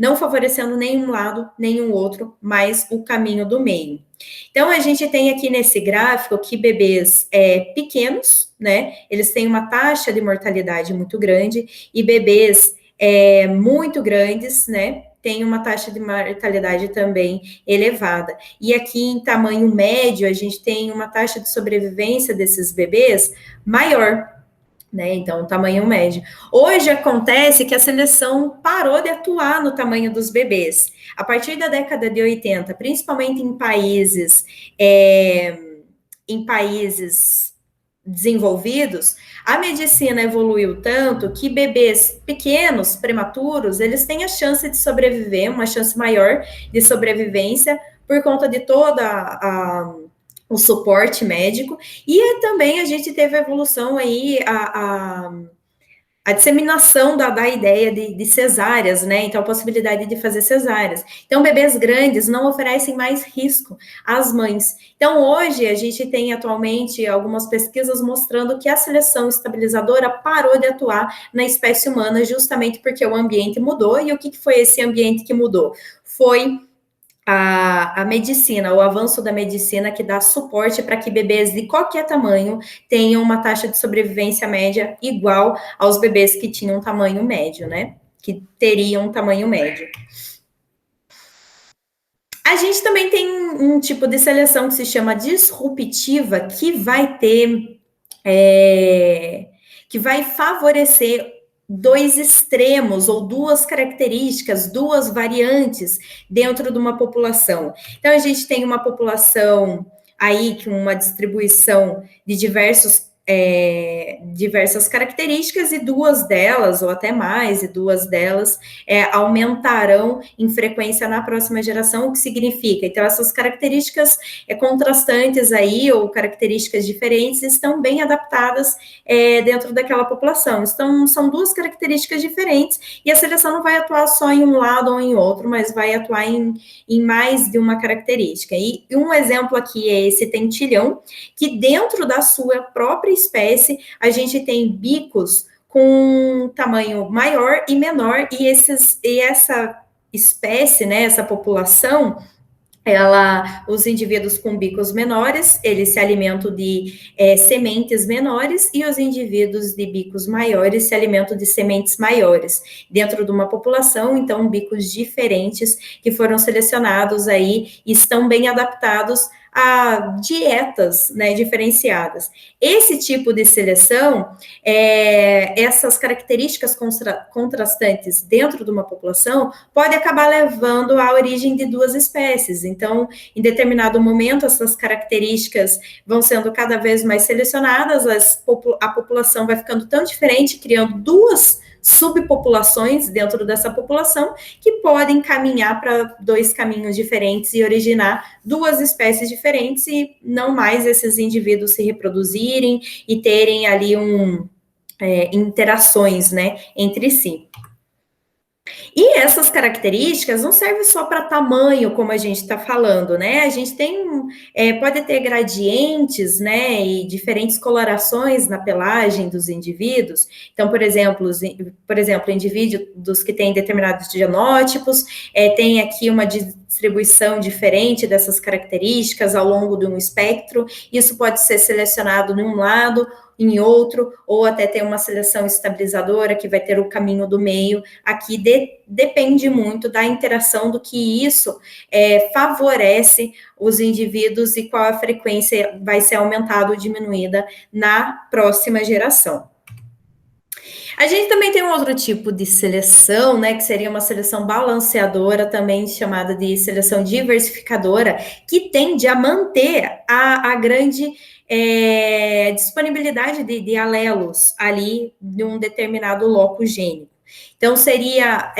não favorecendo nenhum lado, nenhum outro, mas o caminho do meio. Então, a gente tem aqui nesse gráfico que bebês pequenos, né, eles têm uma taxa de mortalidade muito grande, e bebês muito grandes, né, tem uma taxa de mortalidade também elevada. E aqui em tamanho médio, a gente tem uma taxa de sobrevivência desses bebês maior, né? Então, tamanho médio. Hoje acontece que a seleção parou de atuar no tamanho dos bebês. A partir da década de 80, principalmente em países desenvolvidos, a medicina evoluiu tanto que bebês pequenos, prematuros, eles têm a chance de sobreviver, uma chance maior de sobrevivência por conta de o suporte médico, e também a gente teve a evolução aí, a disseminação da ideia de cesáreas, né? Então, a possibilidade de fazer cesáreas. Então, bebês grandes não oferecem mais risco às mães. Então, hoje, a gente tem atualmente algumas pesquisas mostrando que a seleção estabilizadora parou de atuar na espécie humana justamente porque o ambiente mudou. E o que foi esse ambiente que mudou? Foi a medicina, o avanço da medicina que dá suporte para que bebês de qualquer tamanho tenham uma taxa de sobrevivência média igual aos bebês que tinham um tamanho médio, né? Que teriam um tamanho médio. A gente também tem um tipo de seleção que se chama disruptiva, que vai ter, que vai favorecer dois extremos ou duas características, duas variantes dentro de uma população. Então, a gente tem uma população aí com uma distribuição de diversas características, e duas delas, ou até mais, e duas delas aumentarão em frequência na próxima geração, o que significa? Então, essas características contrastantes aí, ou características diferentes, estão bem adaptadas dentro daquela população. Então, são duas características diferentes, e a seleção não vai atuar só em um lado ou em outro, mas vai atuar em mais de uma característica. E um exemplo aqui é esse tentilhão, que dentro da sua própria espécie, a gente tem bicos com tamanho maior e menor, e essa espécie, né, essa população, os indivíduos com bicos menores, eles se alimentam de sementes menores, e os indivíduos de bicos maiores se alimentam de sementes maiores, dentro de uma população. Então, bicos diferentes que foram selecionados aí, estão bem adaptados a dietas, né, diferenciadas. Esse tipo de seleção, essas características contrastantes dentro de uma população, pode acabar levando à origem de duas espécies. Então, em determinado momento, essas características vão sendo cada vez mais selecionadas, a população vai ficando tão diferente, criando duas subpopulações dentro dessa população, que podem caminhar para dois caminhos diferentes e originar duas espécies diferentes, e não mais esses indivíduos se reproduzirem e terem ali interações, né, entre si. E essas características não servem só para tamanho, como a gente está falando, né? A gente pode ter gradientes, né, e diferentes colorações na pelagem dos indivíduos. Então, por exemplo, indivíduos que têm determinados genótipos, tem aqui uma distribuição diferente dessas características ao longo de um espectro. Isso pode ser selecionado em um lado, em outro, ou até ter uma seleção estabilizadora que vai ter o caminho do meio. Aqui depende muito da interação do que isso favorece os indivíduos e qual a frequência vai ser aumentada ou diminuída na próxima geração. A gente também tem um outro tipo de seleção, né, que seria uma seleção balanceadora, também chamada de seleção diversificadora, que tende a manter a grande disponibilidade de alelos ali de um determinado loco gênico. Então, seria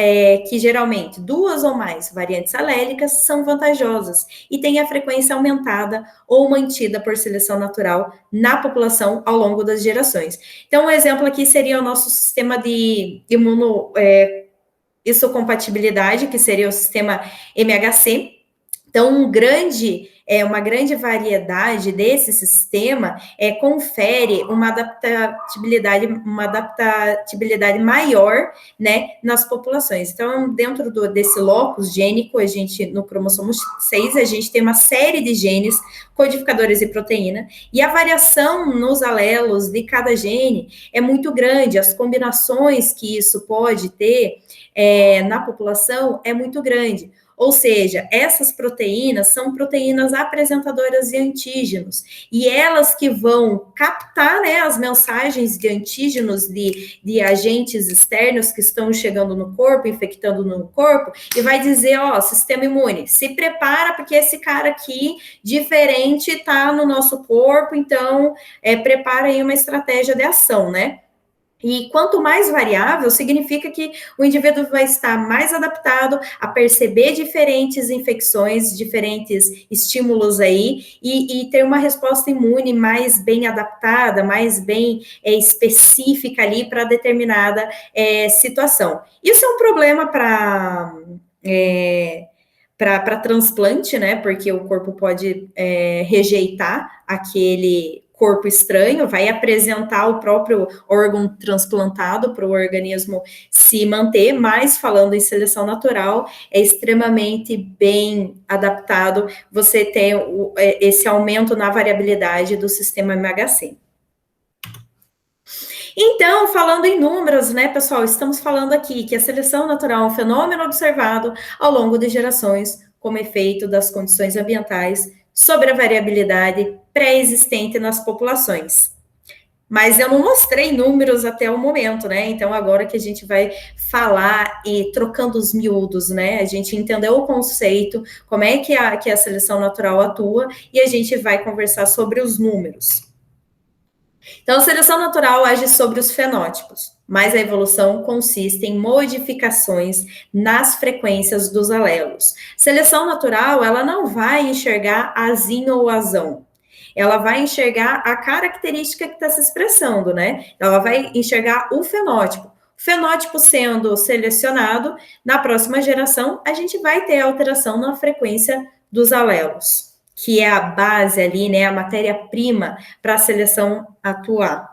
que geralmente duas ou mais variantes alélicas são vantajosas e têm a frequência aumentada ou mantida por seleção natural na população ao longo das gerações. Então, um exemplo aqui seria o nosso sistema de imunohistocompatibilidade, que seria o sistema MHC, Então, uma grande variedade desse sistema confere uma adaptabilidade maior, né, nas populações. Então, dentro desse locus gênico, no cromossomo 6, a gente tem uma série de genes codificadores de proteína, e a variação nos alelos de cada gene é muito grande, as combinações que isso pode ter na população é muito grande. Ou seja, essas proteínas são proteínas apresentadoras de antígenos, e elas que vão captar, né, as mensagens de antígenos de agentes externos que estão chegando no corpo, infectando no corpo, e vai dizer, ó, sistema imune, se prepara porque esse cara aqui, diferente, está no nosso corpo, então prepara aí uma estratégia de ação, né? E quanto mais variável, significa que o indivíduo vai estar mais adaptado a perceber diferentes infecções, diferentes estímulos aí, e ter uma resposta imune mais bem adaptada, mais bem específica ali para determinada situação. Isso é um problema para transplante, né? Porque o corpo pode rejeitar aquele corpo estranho, vai apresentar o próprio órgão transplantado para o organismo se manter, mas falando em seleção natural, é extremamente bem adaptado você ter esse aumento na variabilidade do sistema MHC. Então, falando em números, né, pessoal, estamos falando aqui que a seleção natural é um fenômeno observado ao longo de gerações como efeito das condições ambientais sobre a variabilidade pré-existente nas populações. Mas eu não mostrei números até o momento, né? Então, agora que a gente vai falar e trocando os miúdos, né? A gente entendeu o conceito, como é que a seleção natural atua, e a gente vai conversar sobre os números. Então, a seleção natural age sobre os fenótipos, mas a evolução consiste em modificações nas frequências dos alelos. Seleção natural, ela não vai enxergar azinho ou azão. Ela vai enxergar a característica que está se expressando, né? Ela vai enxergar o fenótipo. O fenótipo sendo selecionado, na próxima geração, a gente vai ter alteração na frequência dos alelos, que é a base ali, né, a matéria-prima para a seleção atuar.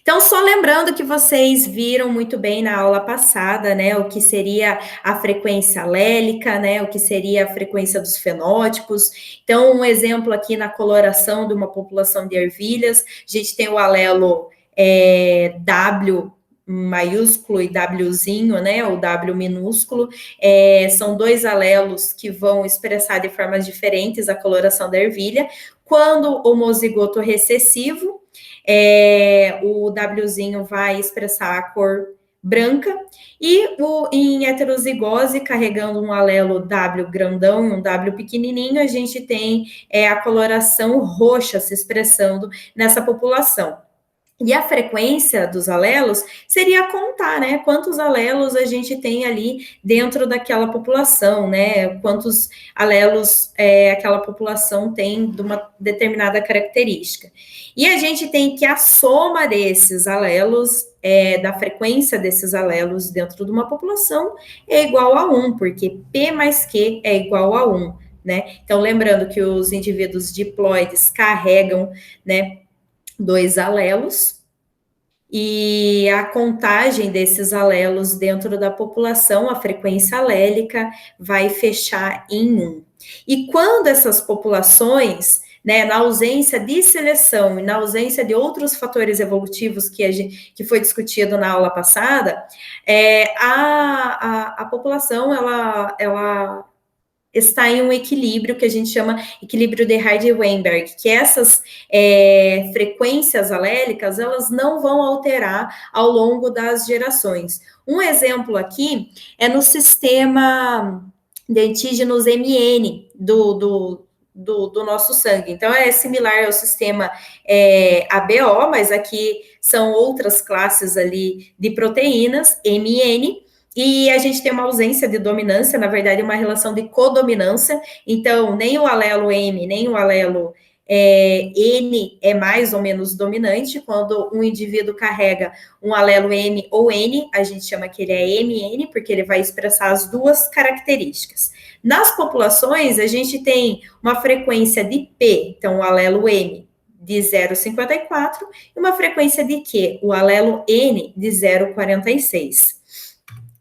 Então, só lembrando que vocês viram muito bem na aula passada, né, o que seria a frequência alélica, né, o que seria a frequência dos fenótipos. Então, um exemplo aqui na coloração de uma população de ervilhas, a gente tem o alelo W maiúsculo e Wzinho, né, ou W minúsculo, são dois alelos que vão expressar de formas diferentes a coloração da ervilha. Quando homozigoto recessivo, o Wzinho vai expressar a cor branca, e em heterozigose, carregando um alelo W grandão e um W pequenininho, a gente tem a coloração roxa se expressando nessa população. E a frequência dos alelos seria contar, né? Quantos alelos a gente tem ali dentro daquela população, né? Quantos alelos aquela população tem de uma determinada característica. E a gente tem que a soma desses alelos, da frequência desses alelos dentro de uma população, é igual a 1, porque P mais Q é igual a 1, né? Então, lembrando que os indivíduos diploides carregam, né, dois alelos, e a contagem desses alelos dentro da população, a frequência alélica, vai fechar em 1. E quando essas populações, né, na ausência de seleção e na ausência de outros fatores evolutivos que foi discutido na aula passada, a população, ela está em um equilíbrio que a gente chama equilíbrio de Hardy-Weinberg, que essas frequências alélicas, elas não vão alterar ao longo das gerações. Um exemplo aqui é no sistema de antígenos MN do nosso sangue. Então, é similar ao sistema ABO, mas aqui são outras classes ali de proteínas, MN, e a gente tem uma ausência de dominância, na verdade, uma relação de codominância. Então, nem o alelo M, nem o alelo N é mais ou menos dominante. Quando um indivíduo carrega um alelo M ou N, a gente chama que ele é MN, porque ele vai expressar as duas características. Nas populações, a gente tem uma frequência de P, então o alelo M, de 0,54, e uma frequência de Q, o alelo N, de 0,46.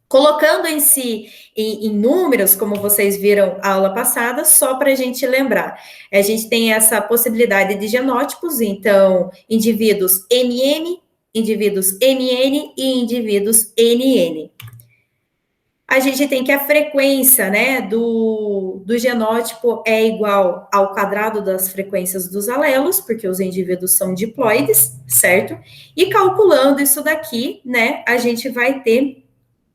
Colocando em números, como vocês viram a aula passada, só para a gente lembrar, a gente tem essa possibilidade de genótipos, então, indivíduos MM, indivíduos MN e indivíduos NN. A gente tem que a frequência, né, do genótipo é igual ao quadrado das frequências dos alelos, porque os indivíduos são diploides, certo? E calculando isso daqui, né, a gente vai ter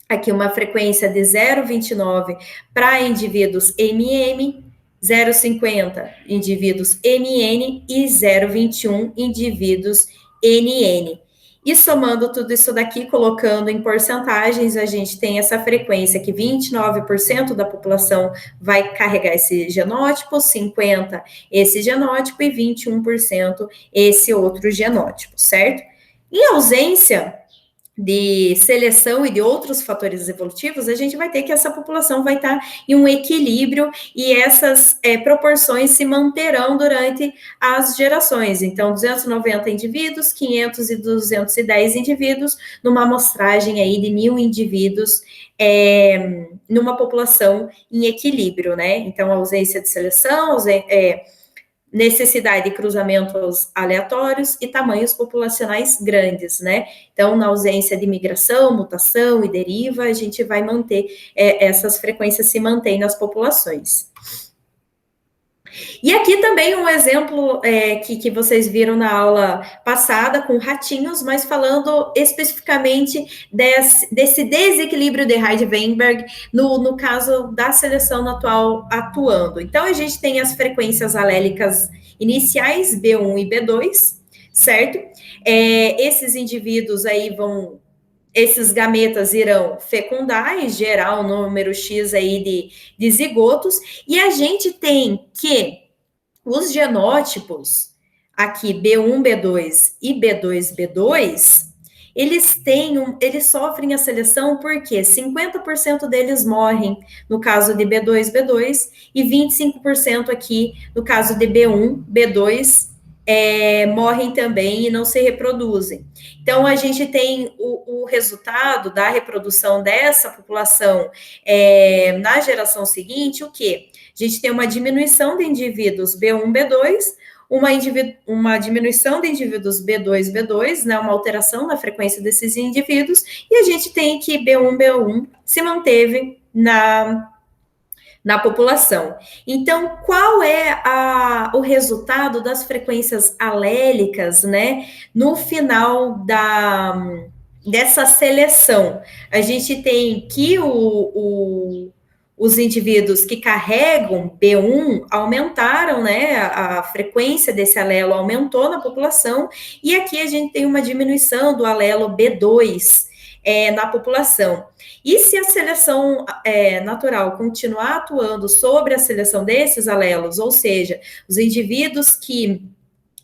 aqui uma frequência de 0,29 para indivíduos MM, 0,50 indivíduos MN e 0,21 indivíduos NN. E somando tudo isso daqui, colocando em porcentagens, a gente tem essa frequência que 29% da população vai carregar esse genótipo, 50% esse genótipo e 21% esse outro genótipo, certo? Em ausência de seleção e de outros fatores evolutivos, a gente vai ter que essa população vai estar em um equilíbrio e essas proporções se manterão durante as gerações. Então, 290 indivíduos, 500 e 210 indivíduos, numa amostragem aí de 1.000 indivíduos numa população em equilíbrio, né? Então, ausência de seleção, necessidade de cruzamentos aleatórios e tamanhos populacionais grandes, né? Então, na ausência de migração, mutação e deriva, a gente vai manter, essas frequências se mantêm nas populações. E aqui também um exemplo que vocês viram na aula passada com ratinhos, mas falando especificamente desse desequilíbrio de Heidelberg no caso da seleção atual atuando. Então, a gente tem as frequências alélicas iniciais, B1 e B2, certo? Esses indivíduos aí esses gametas irão fecundar e gerar um número X aí de zigotos, e a gente tem que os genótipos, aqui B1, B2 e B2, B2, eles sofrem a seleção porque 50% deles morrem no caso de B2, B2 e 25% aqui no caso de B1, B2 morrem também e não se reproduzem. Então, a gente tem o resultado da reprodução dessa população na geração seguinte, o quê? A gente tem uma diminuição de indivíduos B1, B2, uma diminuição de indivíduos B2, B2, né, uma alteração na frequência desses indivíduos, e a gente tem que B1, B1 se manteve na população. Então, qual é o resultado das frequências alélicas, né, no final dessa seleção? A gente tem que os indivíduos que carregam B1 aumentaram, né, a frequência desse alelo aumentou na população, e aqui a gente tem uma diminuição do alelo B2 na população. E se a seleção natural continuar atuando sobre a seleção desses alelos, ou seja, os indivíduos que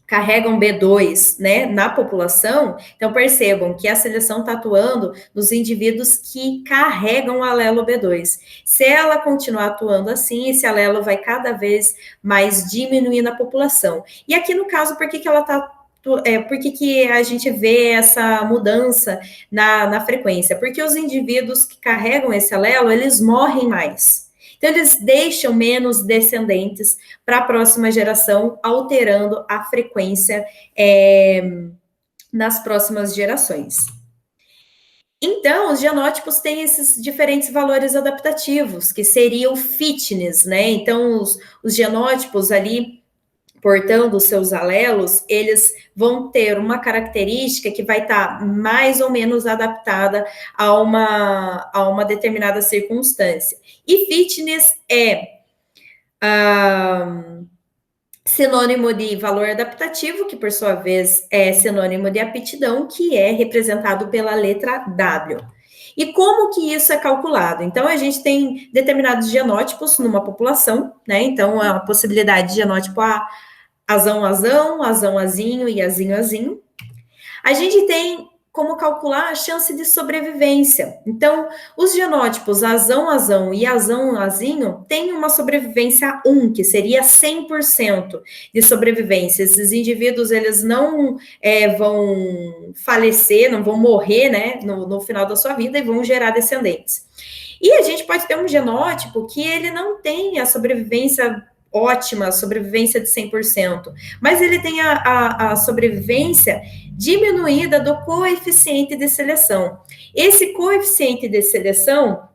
carregam B2, né, na população, então percebam que a seleção está atuando nos indivíduos que carregam o alelo B2. Se ela continuar atuando assim, esse alelo vai cada vez mais diminuir na população. E aqui no caso, por que ela está por que a gente vê essa mudança na frequência? Porque os indivíduos que carregam esse alelo, eles morrem mais. Então, eles deixam menos descendentes para a próxima geração, alterando a frequência nas próximas gerações. Então, os genótipos têm esses diferentes valores adaptativos, que seria o fitness, né? Então, os genótipos ali, portando os seus alelos, eles vão ter uma característica que vai estar mais ou menos adaptada a uma determinada circunstância. E fitness é sinônimo de valor adaptativo, que por sua vez é sinônimo de aptidão, que é representado pela letra W. E como que isso é calculado? Então, a gente tem determinados genótipos numa população, né? Então, a possibilidade de genótipo A azão, azão, azão, azinho e azinho, azinho. A gente tem como calcular a chance de sobrevivência. Então, os genótipos azão, azão e azão, azinho têm uma sobrevivência 1, que seria 100% de sobrevivência. Esses indivíduos, eles não vão falecer, não vão morrer, né, no final da sua vida e vão gerar descendentes. E a gente pode ter um genótipo que ele não tem a sobrevivência ótima, sobrevivência de 100%, mas ele tem a sobrevivência diminuída do coeficiente de seleção. Esse coeficiente de seleção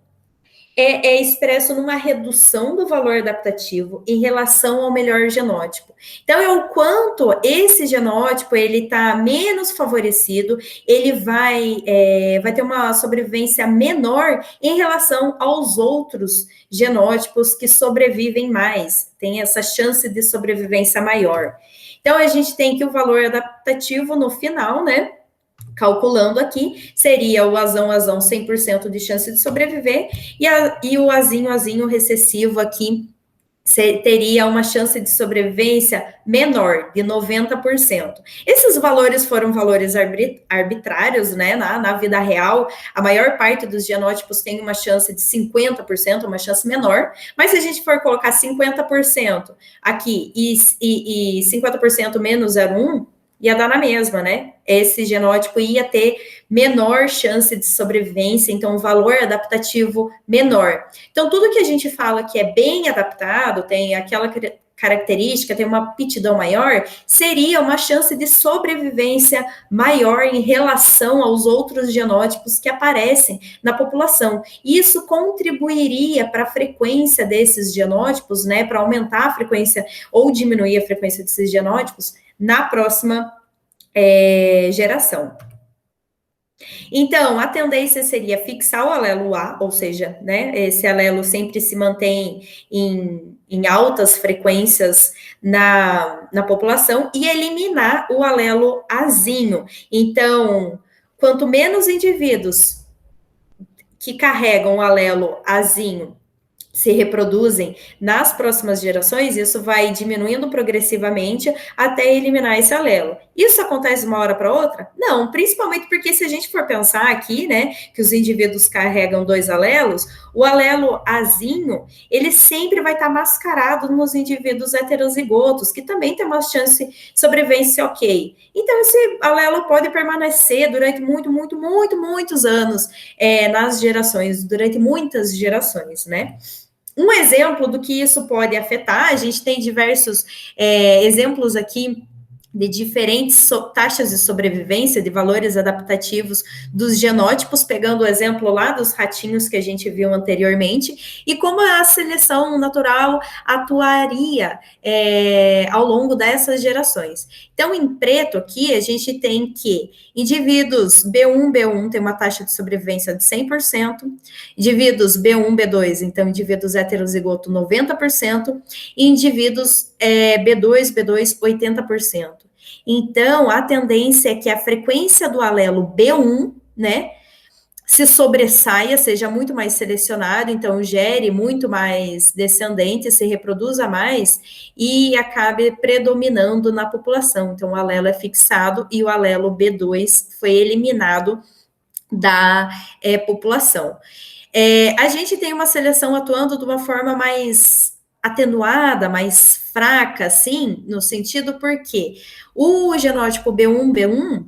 é expresso numa redução do valor adaptativo em relação ao melhor genótipo. Então, é o quanto esse genótipo ele está menos favorecido, ele vai ter uma sobrevivência menor em relação aos outros genótipos que sobrevivem mais, tem essa chance de sobrevivência maior. Então, a gente tem que o valor adaptativo no final, né? Calculando aqui, seria o azão, azão, 100% de chance de sobreviver, e o azinho, azinho recessivo aqui, teria uma chance de sobrevivência menor, de 90%. Esses valores foram valores arbitrários, né? Na vida real, a maior parte dos genótipos tem uma chance de 50%, uma chance menor, mas se a gente for colocar 50% aqui e 50% menos 0,1, ia dar na mesma, né? Esse genótipo ia ter menor chance de sobrevivência, então, um valor adaptativo menor. Então, tudo que a gente fala que é bem adaptado, tem aquela característica, tem uma aptidão maior, seria uma chance de sobrevivência maior em relação aos outros genótipos que aparecem na população. Isso contribuiria para a frequência desses genótipos, né? Para aumentar a frequência ou diminuir a frequência desses genótipos na próxima geração. Então, a tendência seria fixar o alelo A, ou seja, né, esse alelo sempre se mantém em altas frequências na população e eliminar o alelo Azinho. Então, quanto menos indivíduos que carregam o alelo Azinho se reproduzem nas próximas gerações, isso vai diminuindo progressivamente até eliminar esse alelo. Isso acontece de uma hora para outra? Não, principalmente porque se a gente for pensar aqui, né, que os indivíduos carregam 2 alelos, o alelo azinho, ele sempre vai estar mascarado nos indivíduos heterozigotos, que também tem uma chance de sobrevivência ok. Então, esse alelo pode permanecer durante muitos anos nas gerações, durante muitas gerações, né? Um exemplo do que isso pode afetar, a gente tem diversos exemplos aqui de diferentes taxas de sobrevivência, de valores adaptativos dos genótipos, pegando o exemplo lá dos ratinhos que a gente viu anteriormente, e como a seleção natural atuaria ao longo dessas gerações. Então, em preto aqui, a gente tem que indivíduos B1 tem uma taxa de sobrevivência de 100%, indivíduos B1, B2, então indivíduos heterozigoto 90%, e indivíduos B2, 80%. Então, a tendência é que a frequência do alelo B1, né, se sobressaia, seja muito mais selecionado, então gere muito mais descendentes, se reproduza mais e acabe predominando na população. Então, o alelo é fixado e o alelo B2 foi eliminado da população. A gente tem uma seleção atuando de uma forma mais atenuada, mais fraca, assim, no sentido porque o genótipo B1,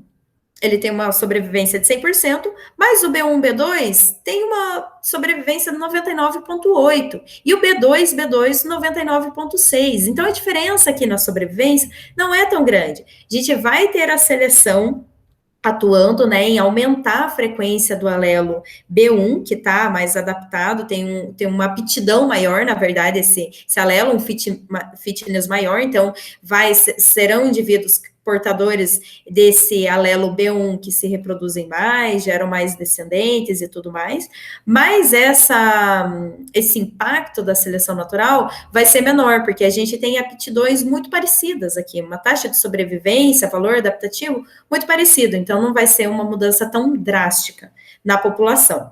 ele tem uma sobrevivência de 100%, mas o B1, B2 tem uma sobrevivência de 99,8%, e o B2, 99,6%. Então, a diferença aqui na sobrevivência não é tão grande. A gente vai ter a seleção atuando, né, em aumentar a frequência do alelo B1, que está mais adaptado, tem uma aptidão maior, na verdade, esse alelo, um fitness maior, então serão indivíduos portadores desse alelo B1 que se reproduzem mais, geram mais descendentes e tudo mais, mas esse impacto da seleção natural vai ser menor, porque a gente tem aptidões muito parecidas aqui, uma taxa de sobrevivência, valor adaptativo muito parecido, então não vai ser uma mudança tão drástica na população.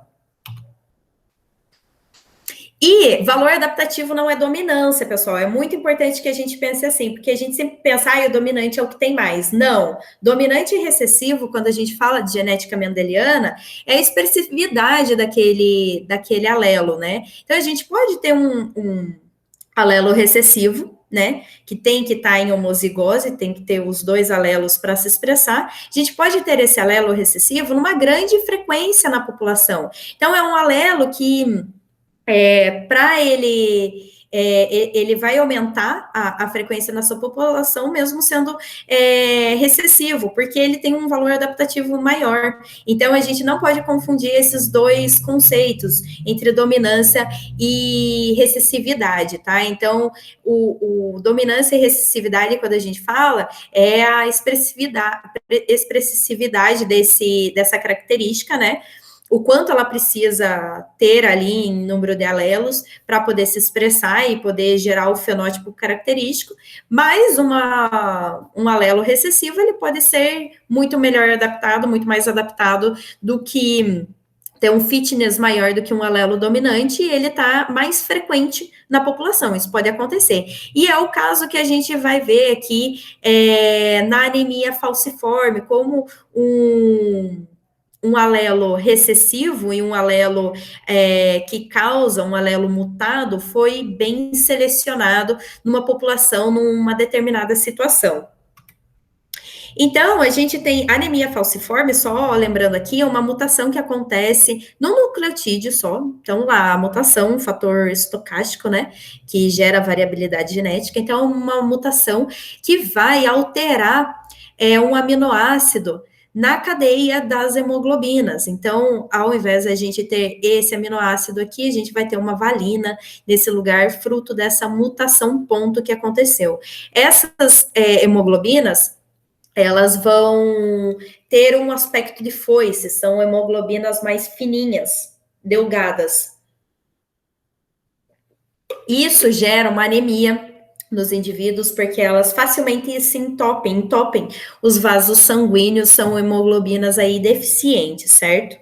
E valor adaptativo não é dominância, pessoal. É muito importante que a gente pense assim, porque a gente sempre pensa, o dominante é o que tem mais. Não. Dominante e recessivo, quando a gente fala de genética mendeliana, é a expressividade daquele alelo, né? Então, a gente pode ter um alelo recessivo, né? Que tem que estar em homozigose, tem que ter os dois alelos para se expressar. A gente pode ter esse alelo recessivo numa grande frequência na população. Então, é um alelo que para ele vai aumentar a frequência na sua população, mesmo sendo recessivo, porque ele tem um valor adaptativo maior. Então, a gente não pode confundir esses dois conceitos, entre dominância e recessividade, tá? Então, o dominância e recessividade, quando a gente fala, é a expressividade dessa característica, né? O quanto ela precisa ter ali em número de alelos para poder se expressar e poder gerar o fenótipo característico, mas um alelo recessivo, ele pode ser muito melhor adaptado, muito mais adaptado do que ter um fitness maior do que um alelo dominante, e ele está mais frequente na população, isso pode acontecer. E é o caso que a gente vai ver aqui na anemia falciforme, como um alelo recessivo e um alelo que causa um alelo mutado foi bem selecionado numa população, numa determinada situação. Então, a gente tem anemia falciforme, só lembrando aqui, é uma mutação que acontece no nucleotídeo só. Então, lá, a mutação, um fator estocástico, né, que gera variabilidade genética. Então, é uma mutação que vai alterar um aminoácido na cadeia das hemoglobinas. Então, ao invés de a gente ter esse aminoácido aqui, a gente vai ter uma valina nesse lugar, fruto dessa mutação ponto que aconteceu. Essas hemoglobinas, elas vão ter um aspecto de foice, são hemoglobinas mais fininhas, delgadas. Isso gera uma anemia nos indivíduos, porque elas facilmente se entopem os vasos sanguíneos, são hemoglobinas aí deficientes, certo?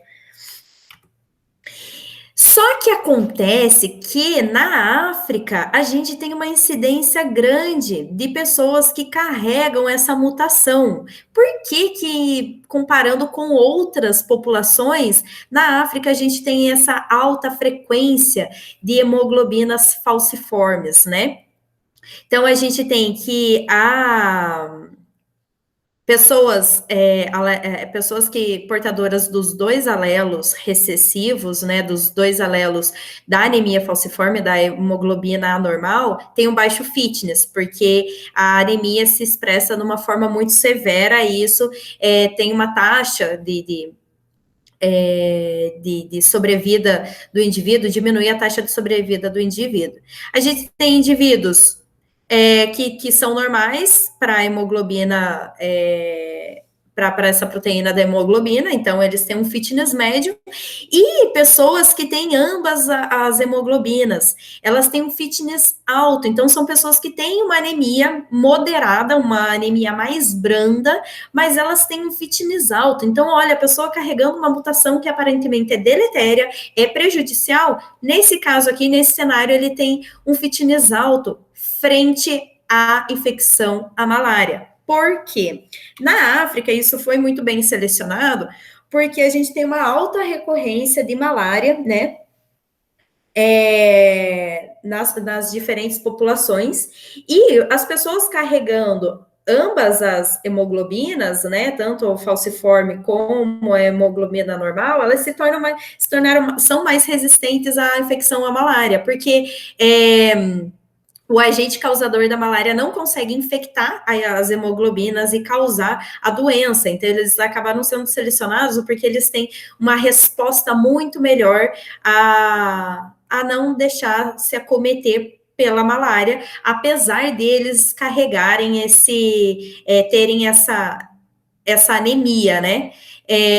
Só que acontece que na África a gente tem uma incidência grande de pessoas que carregam essa mutação. Por que, comparando com outras populações, na África a gente tem essa alta frequência de hemoglobinas falciformes, né? Então a gente tem que pessoas que portadoras dos dois alelos recessivos, né, dos dois alelos da anemia falciforme, da hemoglobina anormal, tem um baixo fitness, porque a anemia se expressa de uma forma muito severa, e isso tem uma taxa de sobrevida do indivíduo, diminui a taxa de sobrevida do indivíduo. A gente tem indivíduos que são normais para a hemoglobina, para essa proteína da hemoglobina, então eles têm um fitness médio, e pessoas que têm ambas as hemoglobinas, elas têm um fitness alto, então são pessoas que têm uma anemia moderada, uma anemia mais branda, mas elas têm um fitness alto. Então, olha, a pessoa carregando uma mutação que aparentemente é deletéria, é prejudicial, nesse caso aqui, nesse cenário, ele tem um fitness alto frente à infecção à malária. Por quê? Na África, isso foi muito bem selecionado, porque a gente tem uma alta recorrência de malária, né? Nas diferentes populações, e as pessoas carregando ambas as hemoglobinas, né, tanto o falciforme como a hemoglobina normal, elas são mais resistentes à infecção à malária, porque o agente causador da malária não consegue infectar as hemoglobinas e causar a doença. Então, eles acabaram sendo selecionados porque eles têm uma resposta muito melhor a não deixar se acometer pela malária, apesar deles carregarem terem essa anemia, né?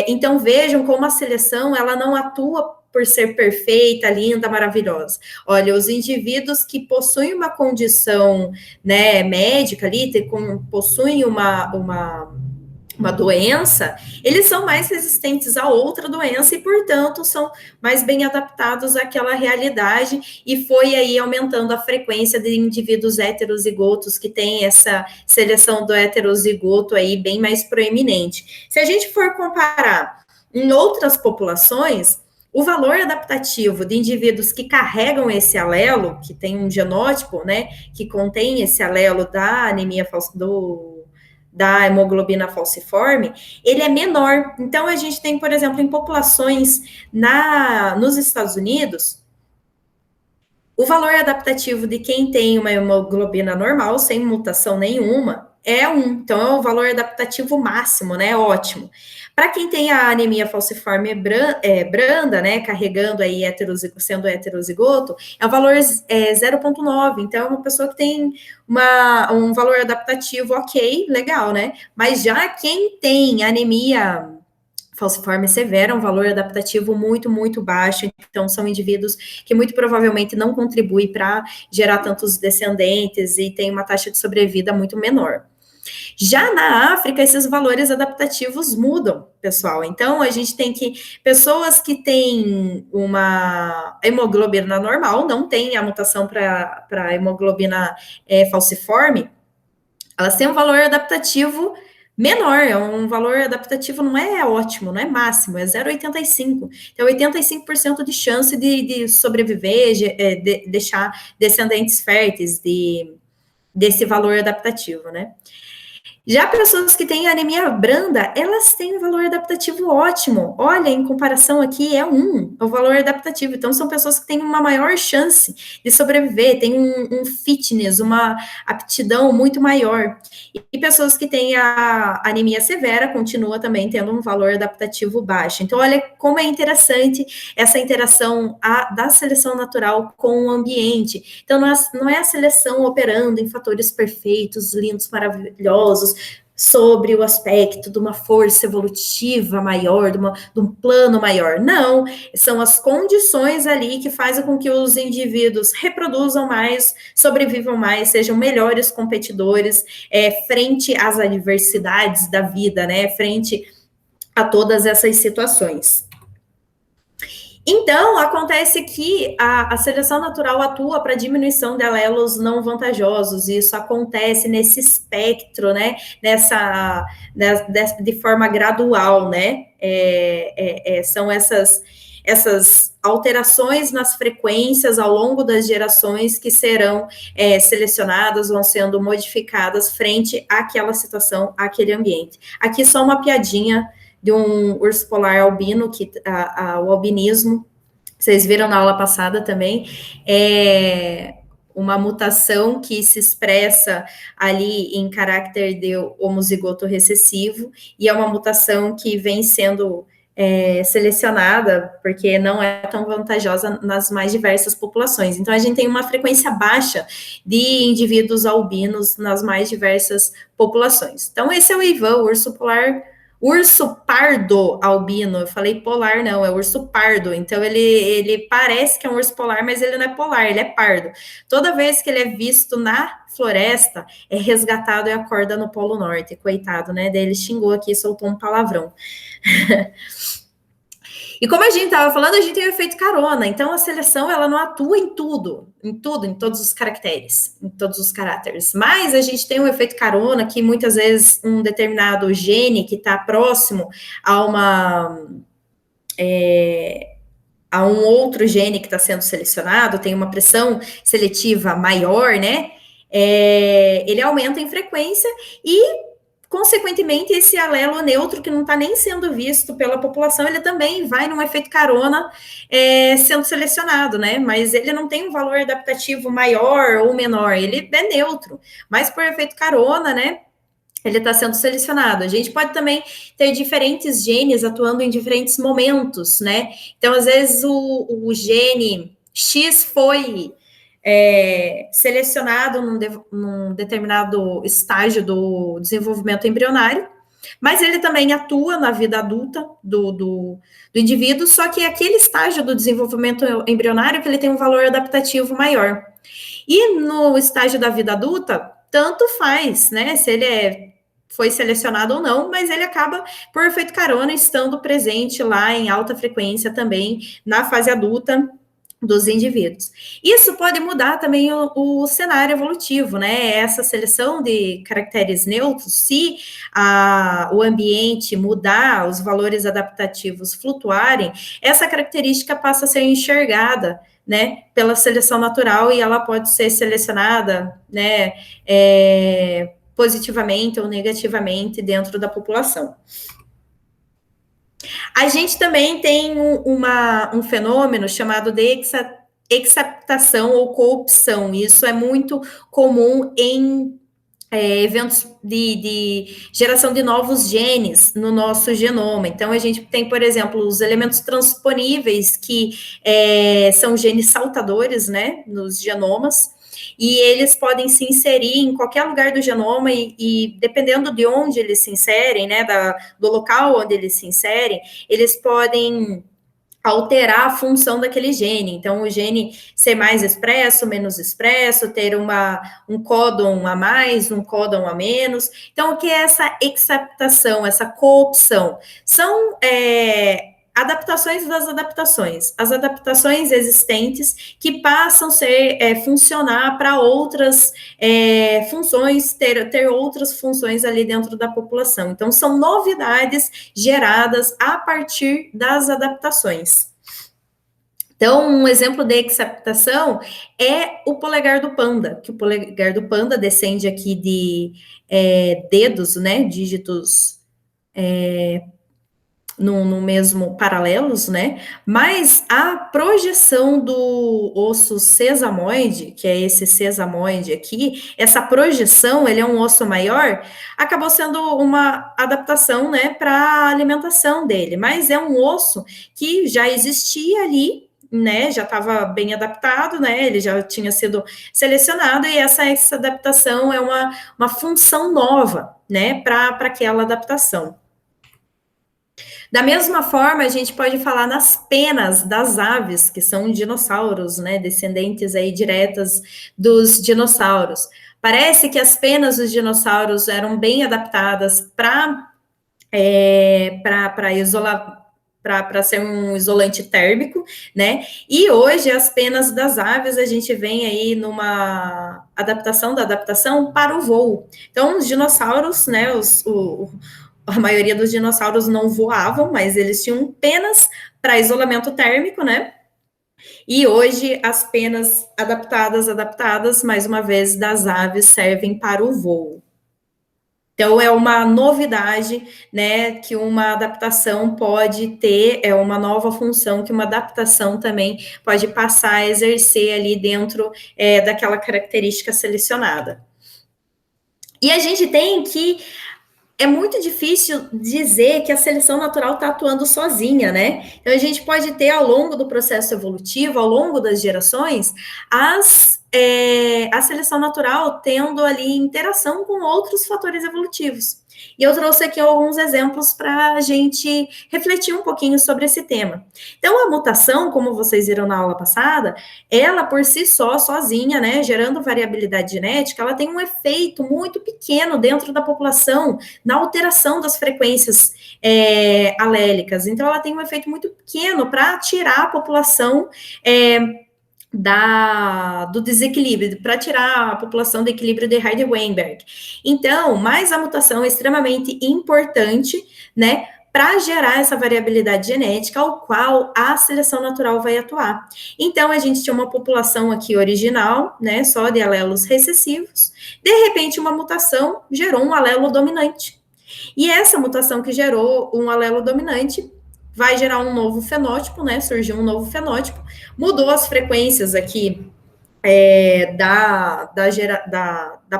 Então, vejam como a seleção, ela não atua por ser perfeita, linda, maravilhosa. Olha, os indivíduos que possuem uma condição, né, médica ali, possuem uma uma doença, eles são mais resistentes a outra doença e, portanto, são mais bem adaptados àquela realidade, e foi aí aumentando a frequência de indivíduos heterozigotos que tem essa seleção do heterozigoto aí bem mais proeminente. Se a gente for comparar em outras populações, o valor adaptativo de indivíduos que carregam esse alelo, que tem um genótipo, né, que contém esse alelo da anemia da hemoglobina falciforme, ele é menor. Então, a gente tem, por exemplo, em populações nos Estados Unidos, o valor adaptativo de quem tem uma hemoglobina normal, sem mutação nenhuma, é 1. Então, é o valor adaptativo máximo, né? Ótimo. Para quem tem a anemia falciforme branda, né? Carregando aí sendo heterozigoto, é o valor 0,9. Então, é uma pessoa que tem um valor adaptativo ok, legal, né? Mas já quem tem anemia falciforme severa, um valor adaptativo muito, muito baixo. Então, são indivíduos que muito provavelmente não contribuem para gerar tantos descendentes e tem uma taxa de sobrevida muito menor. Já na África, esses valores adaptativos mudam, pessoal. Então, a gente tem pessoas que têm uma hemoglobina normal, não tem a mutação para hemoglobina falciforme, elas têm um valor adaptativo menor, é um valor adaptativo, não é ótimo, não é máximo, é 0,85. Então, 85% de chance de sobreviver, de deixar descendentes férteis desse valor adaptativo, né? Já pessoas que têm anemia branda, elas têm um valor adaptativo ótimo. Olha, em comparação aqui, é 1, o valor adaptativo. Então, são pessoas que têm uma maior chance de sobreviver, têm um fitness, uma aptidão muito maior. E pessoas que têm a anemia severa, continua também tendo um valor adaptativo baixo. Então, olha como é interessante essa interação da seleção natural com o ambiente. Então, não é a seleção operando em fatores perfeitos, lindos, maravilhosos, sobre o aspecto de uma força evolutiva maior, de um plano maior. Não, são as condições ali que fazem com que os indivíduos reproduzam mais, sobrevivam mais, sejam melhores competidores frente às adversidades da vida, né? Frente a todas essas situações. Então, acontece que a seleção natural atua para diminuição de alelos não vantajosos, e isso acontece nesse espectro, né, de forma gradual, né, são essas alterações nas frequências ao longo das gerações que serão selecionadas, vão sendo modificadas frente àquela situação, àquele ambiente. Aqui só uma piadinha de um urso polar albino, o albinismo, vocês viram na aula passada também, é uma mutação que se expressa ali em caráter de homozigoto recessivo, e é uma mutação que vem sendo selecionada, porque não é tão vantajosa nas mais diversas populações. Então, a gente tem uma frequência baixa de indivíduos albinos nas mais diversas populações. Então, esse é o Ivan, o urso pardo albino. Eu falei polar, não, é urso pardo. Então, ele parece que é um urso polar, mas ele não é polar, ele é pardo. Toda vez que ele é visto na floresta, é resgatado e acorda no Polo Norte. Coitado, né? Daí ele xingou aqui, soltou um palavrão. E como a gente estava falando, a gente tem o efeito carona. Então, a seleção, ela não atua em tudo, em todos os caracteres, em todos os caráteres. Mas a gente tem um efeito carona que, muitas vezes, um determinado gene que está próximo a a um outro gene que está sendo selecionado, tem uma pressão seletiva maior, né? Ele aumenta em frequência e, consequentemente, esse alelo neutro que não está nem sendo visto pela população, ele também vai num efeito carona sendo selecionado, né? Mas ele não tem um valor adaptativo maior ou menor, ele é neutro. Mas por efeito carona, né? Ele está sendo selecionado. A gente pode também ter diferentes genes atuando em diferentes momentos, né? Então, às vezes, o gene X foi selecionado num determinado estágio do desenvolvimento embrionário, mas ele também atua na vida adulta do indivíduo, só que é aquele estágio do desenvolvimento embrionário que ele tem um valor adaptativo maior. E no estágio da vida adulta, tanto faz, né? Se ele foi selecionado ou não, mas ele acaba, por efeito carona, estando presente lá em alta frequência também na fase adulta dos indivíduos. Isso pode mudar também o cenário evolutivo, né? Essa seleção de caracteres neutros, se o ambiente mudar, os valores adaptativos flutuarem, essa característica passa a ser enxergada, né, pela seleção natural, e ela pode ser selecionada, né, positivamente ou negativamente dentro da população. A gente também tem um fenômeno chamado de exaptação ou coopção. Isso é muito comum em eventos de geração de novos genes no nosso genoma. Então, a gente tem, por exemplo, os elementos transponíveis, que são genes saltadores, né, nos genomas, e eles podem se inserir em qualquer lugar do genoma, e dependendo de onde eles se inserem, né, do local onde eles se inserem, eles podem alterar a função daquele gene. Então, o gene ser mais expresso, menos expresso, ter um códon a mais, um códon a menos. Então, o que é essa exaptação, essa coopção? São adaptações das adaptações. As adaptações existentes que passam a funcionar para outras funções, ter outras funções ali dentro da população. Então, são novidades geradas a partir das adaptações. Então, um exemplo de exaptação é o polegar do panda, que o polegar do panda descende aqui de dedos, né, dígitos no mesmo paralelos, né? Mas a projeção do osso sesamoide, que é esse sesamoide aqui, essa projeção, ele é um osso maior, acabou sendo uma adaptação, né, para a alimentação dele, mas é um osso que já existia ali, né, já estava bem adaptado, né, ele já tinha sido selecionado, e essa adaptação é uma função nova, né, para aquela adaptação. Da mesma forma, a gente pode falar nas penas das aves, que são dinossauros, né, descendentes aí diretas dos dinossauros. Parece que as penas dos dinossauros eram bem adaptadas para isolar, para ser um isolante térmico, né? E hoje as penas das aves a gente vem aí numa adaptação da adaptação para o voo. Então, os dinossauros, né, a maioria dos dinossauros não voavam, mas eles tinham penas para isolamento térmico, né? E hoje as penas adaptadas, mais uma vez, das aves servem para o voo. Então, é uma novidade, né, que uma adaptação pode ter, é uma nova função que uma adaptação também pode passar a exercer ali dentro daquela característica selecionada. E a gente tem que é muito difícil dizer que a seleção natural está atuando sozinha, né? Então, a gente pode ter, ao longo do processo evolutivo, ao longo das gerações, a seleção natural tendo ali interação com outros fatores evolutivos. E eu trouxe aqui alguns exemplos para a gente refletir um pouquinho sobre esse tema. Então, a mutação, como vocês viram na aula passada, ela por si só, sozinha, né, gerando variabilidade genética, ela tem um efeito muito pequeno dentro da população, na alteração das frequências alélicas. Então, ela tem um efeito muito pequeno para tirar a população do desequilíbrio, para tirar a população do equilíbrio de Heide-Weinberg. Então, mas a mutação é extremamente importante, né, para gerar essa variabilidade genética, ao qual a seleção natural vai atuar. Então, a gente tinha uma população aqui original, né, só de alelos recessivos, de repente uma mutação gerou um alelo dominante. E essa mutação que gerou um alelo dominante vai gerar um novo fenótipo, né? Surgiu um novo fenótipo, mudou as frequências aqui da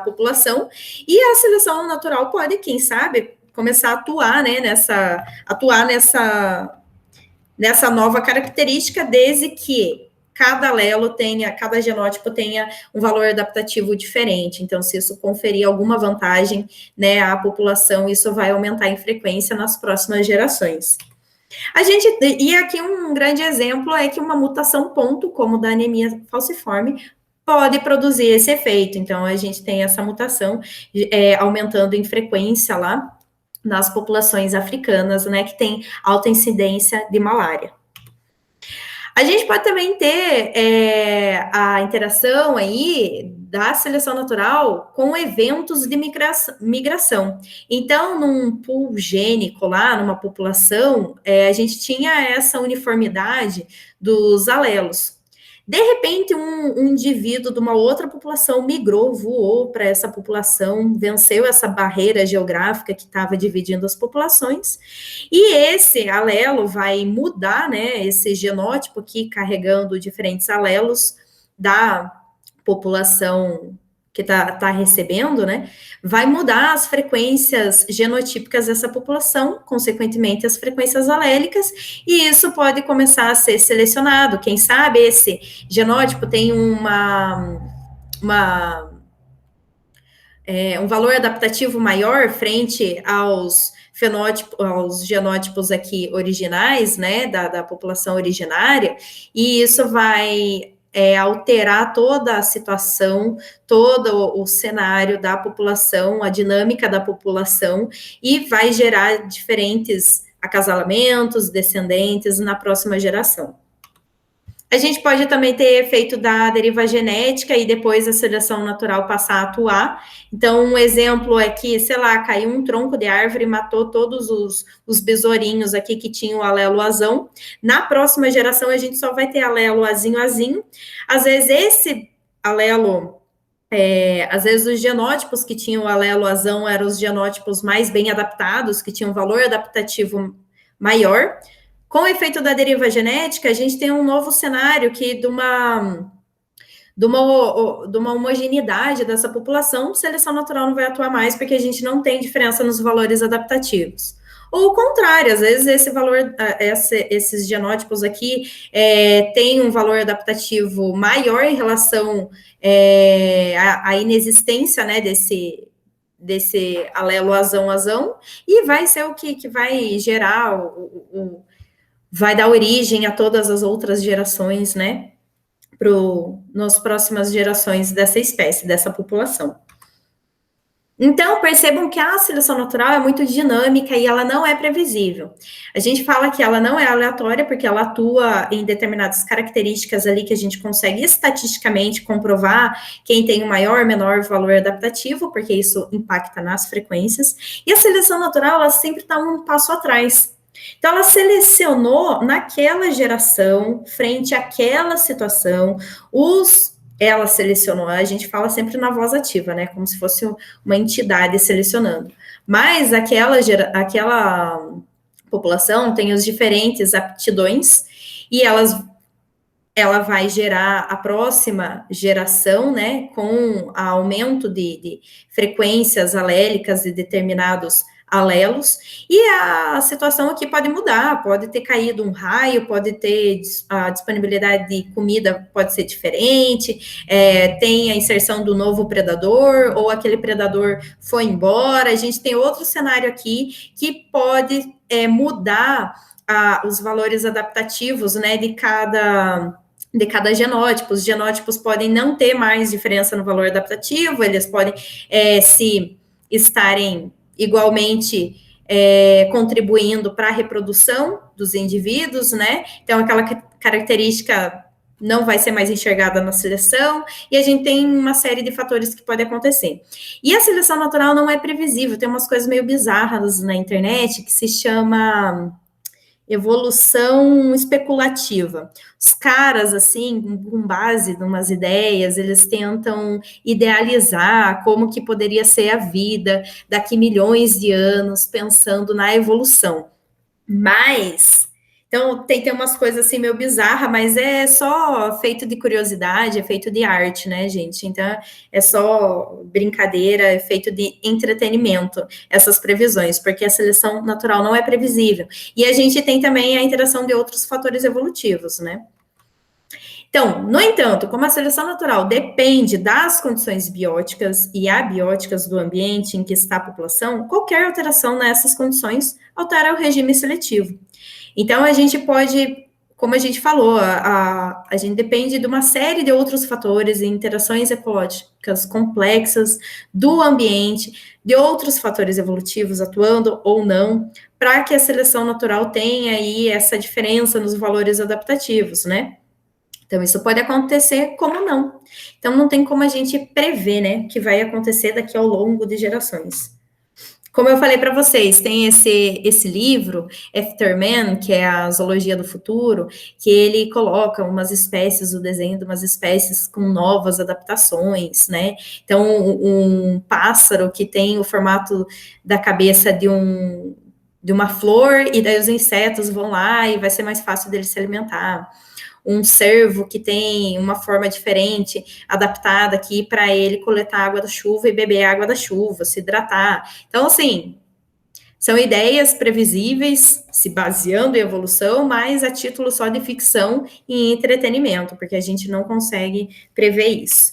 população, e a seleção natural pode, quem sabe, começar a atuar, né, nessa nova característica, desde que cada alelo cada genótipo tenha um valor adaptativo diferente. Então, se isso conferir alguma vantagem, né, à população, isso vai aumentar em frequência nas próximas gerações. E aqui um grande exemplo é que uma mutação ponto, como da anemia falciforme, pode produzir esse efeito. Então, a gente tem essa mutação aumentando em frequência lá nas populações africanas, né, que tem alta incidência de malária. A gente pode também ter a interação aí da seleção natural com eventos de migração. Então, num pool gênico lá, numa população, a gente tinha essa uniformidade dos alelos. De repente, um indivíduo de uma outra população migrou, voou para essa população, venceu essa barreira geográfica que estava dividindo as populações, e esse alelo vai mudar, né, esse genótipo aqui, carregando diferentes alelos da população que está recebendo, né, vai mudar as frequências genotípicas dessa população, consequentemente as frequências alélicas, e isso pode começar a ser selecionado. Quem sabe esse genótipo tem um valor adaptativo maior frente aos fenótipos, aos genótipos aqui originais, né, da população originária, e isso vai alterar toda a situação, todo o cenário da população, a dinâmica da população, e vai gerar diferentes acasalamentos, descendentes na próxima geração. A gente pode também ter efeito da deriva genética e depois a seleção natural passar a atuar. Então, um exemplo é que, sei lá, caiu um tronco de árvore e matou todos os besourinhos aqui que tinham o alelo azão. Na próxima geração, a gente só vai ter alelo azinho. Às vezes, esse alelo... às vezes os genótipos que tinham o alelo azão eram os genótipos mais bem adaptados, que tinham um valor adaptativo maior. Com o efeito da deriva genética, a gente tem um novo cenário que de uma homogeneidade dessa população, seleção natural não vai atuar mais, porque a gente não tem diferença nos valores adaptativos. Ou o contrário, às vezes esse valor, esses genótipos aqui têm um valor adaptativo maior em relação à inexistência, né, desse alelo azão, e vai ser o que vai gerar vai dar origem a todas as outras gerações, né, nas próximas gerações dessa espécie, dessa população. Então, percebam que a seleção natural é muito dinâmica e ela não é previsível. A gente fala que ela não é aleatória porque ela atua em determinadas características ali que a gente consegue estatisticamente comprovar quem tem o maior ou menor valor adaptativo, porque isso impacta nas frequências. E a seleção natural, ela sempre está um passo atrás. Então, ela selecionou naquela geração, frente àquela situação, ela selecionou, a gente fala sempre na voz ativa, né, como se fosse uma entidade selecionando. Mas aquela população tem os diferentes aptidões, e ela vai gerar a próxima geração, né, com aumento de frequências alélicas de determinados alelos, e a situação aqui pode mudar, pode ter caído um raio, pode ter a disponibilidade de comida pode ser diferente, tem a inserção do novo predador, ou aquele predador foi embora, a gente tem outro cenário aqui que pode mudar os valores adaptativos, né, de cada genótipo. Os genótipos podem não ter mais diferença no valor adaptativo, eles podem se estarem igualmente contribuindo para a reprodução dos indivíduos, né? Então, aquela característica não vai ser mais enxergada na seleção, e a gente tem uma série de fatores que podem acontecer. E a seleção natural não é previsível, tem umas coisas meio bizarras na internet que se chama evolução especulativa. Os caras, assim, com base em umas ideias, eles tentam idealizar como que poderia ser a vida daqui milhões de anos, pensando na evolução. Mas, então, tem umas coisas assim meio bizarras, mas é só feito de curiosidade, é feito de arte, né, gente? Então, é só brincadeira, é feito de entretenimento, essas previsões, porque a seleção natural não é previsível. E a gente tem também a interação de outros fatores evolutivos, né? Então, no entanto, como a seleção natural depende das condições bióticas e abióticas do ambiente em que está a população, qualquer alteração nessas condições altera o regime seletivo. Então, a gente pode como a gente falou, a gente depende de uma série de outros fatores e interações ecológicas complexas do ambiente, de outros fatores evolutivos atuando ou não, para que a seleção natural tenha aí essa diferença nos valores adaptativos, né? Então, isso pode acontecer como não. Então, não tem como a gente prever, né, que vai acontecer daqui ao longo de gerações. Como eu falei para vocês, tem esse livro, Afterman, que é a Zoologia do Futuro, que ele coloca umas espécies, o desenho de umas espécies com novas adaptações, né? Então, um pássaro que tem o formato da cabeça de uma flor, e daí os insetos vão lá e vai ser mais fácil dele se alimentar. Um cervo que tem uma forma diferente, adaptada aqui para ele coletar água da chuva e beber água da chuva, se hidratar. Então, assim, são ideias previsíveis, se baseando em evolução, mas a título só de ficção e entretenimento, porque a gente não consegue prever isso.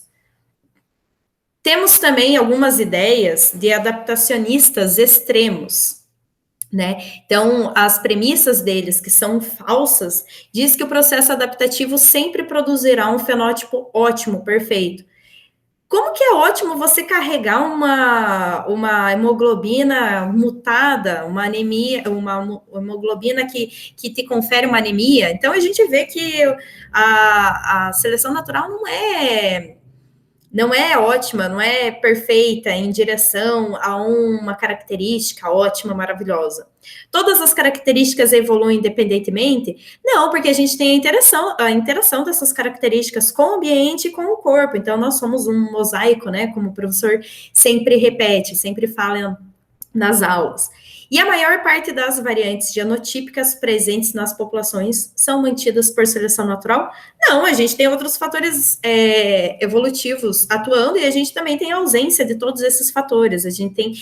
Temos também algumas ideias de adaptacionistas extremos, né? Então, as premissas deles, que são falsas, diz que o processo adaptativo sempre produzirá um fenótipo ótimo, perfeito. Como que é ótimo você carregar uma hemoglobina mutada, uma anemia, uma hemoglobina que te confere uma anemia? Então, a gente vê que a seleção natural não é ótima, não é perfeita em direção a uma característica ótima, maravilhosa. Todas as características evoluem independentemente? Não, porque a gente tem a interação dessas características com o ambiente e com o corpo. Então, nós somos um mosaico, né? Como o professor sempre repete, sempre fala nas aulas. E a maior parte das variantes genotípicas presentes nas populações são mantidas por seleção natural? Não, a gente tem outros fatores evolutivos atuando e a gente também tem a ausência de todos esses fatores. A gente tem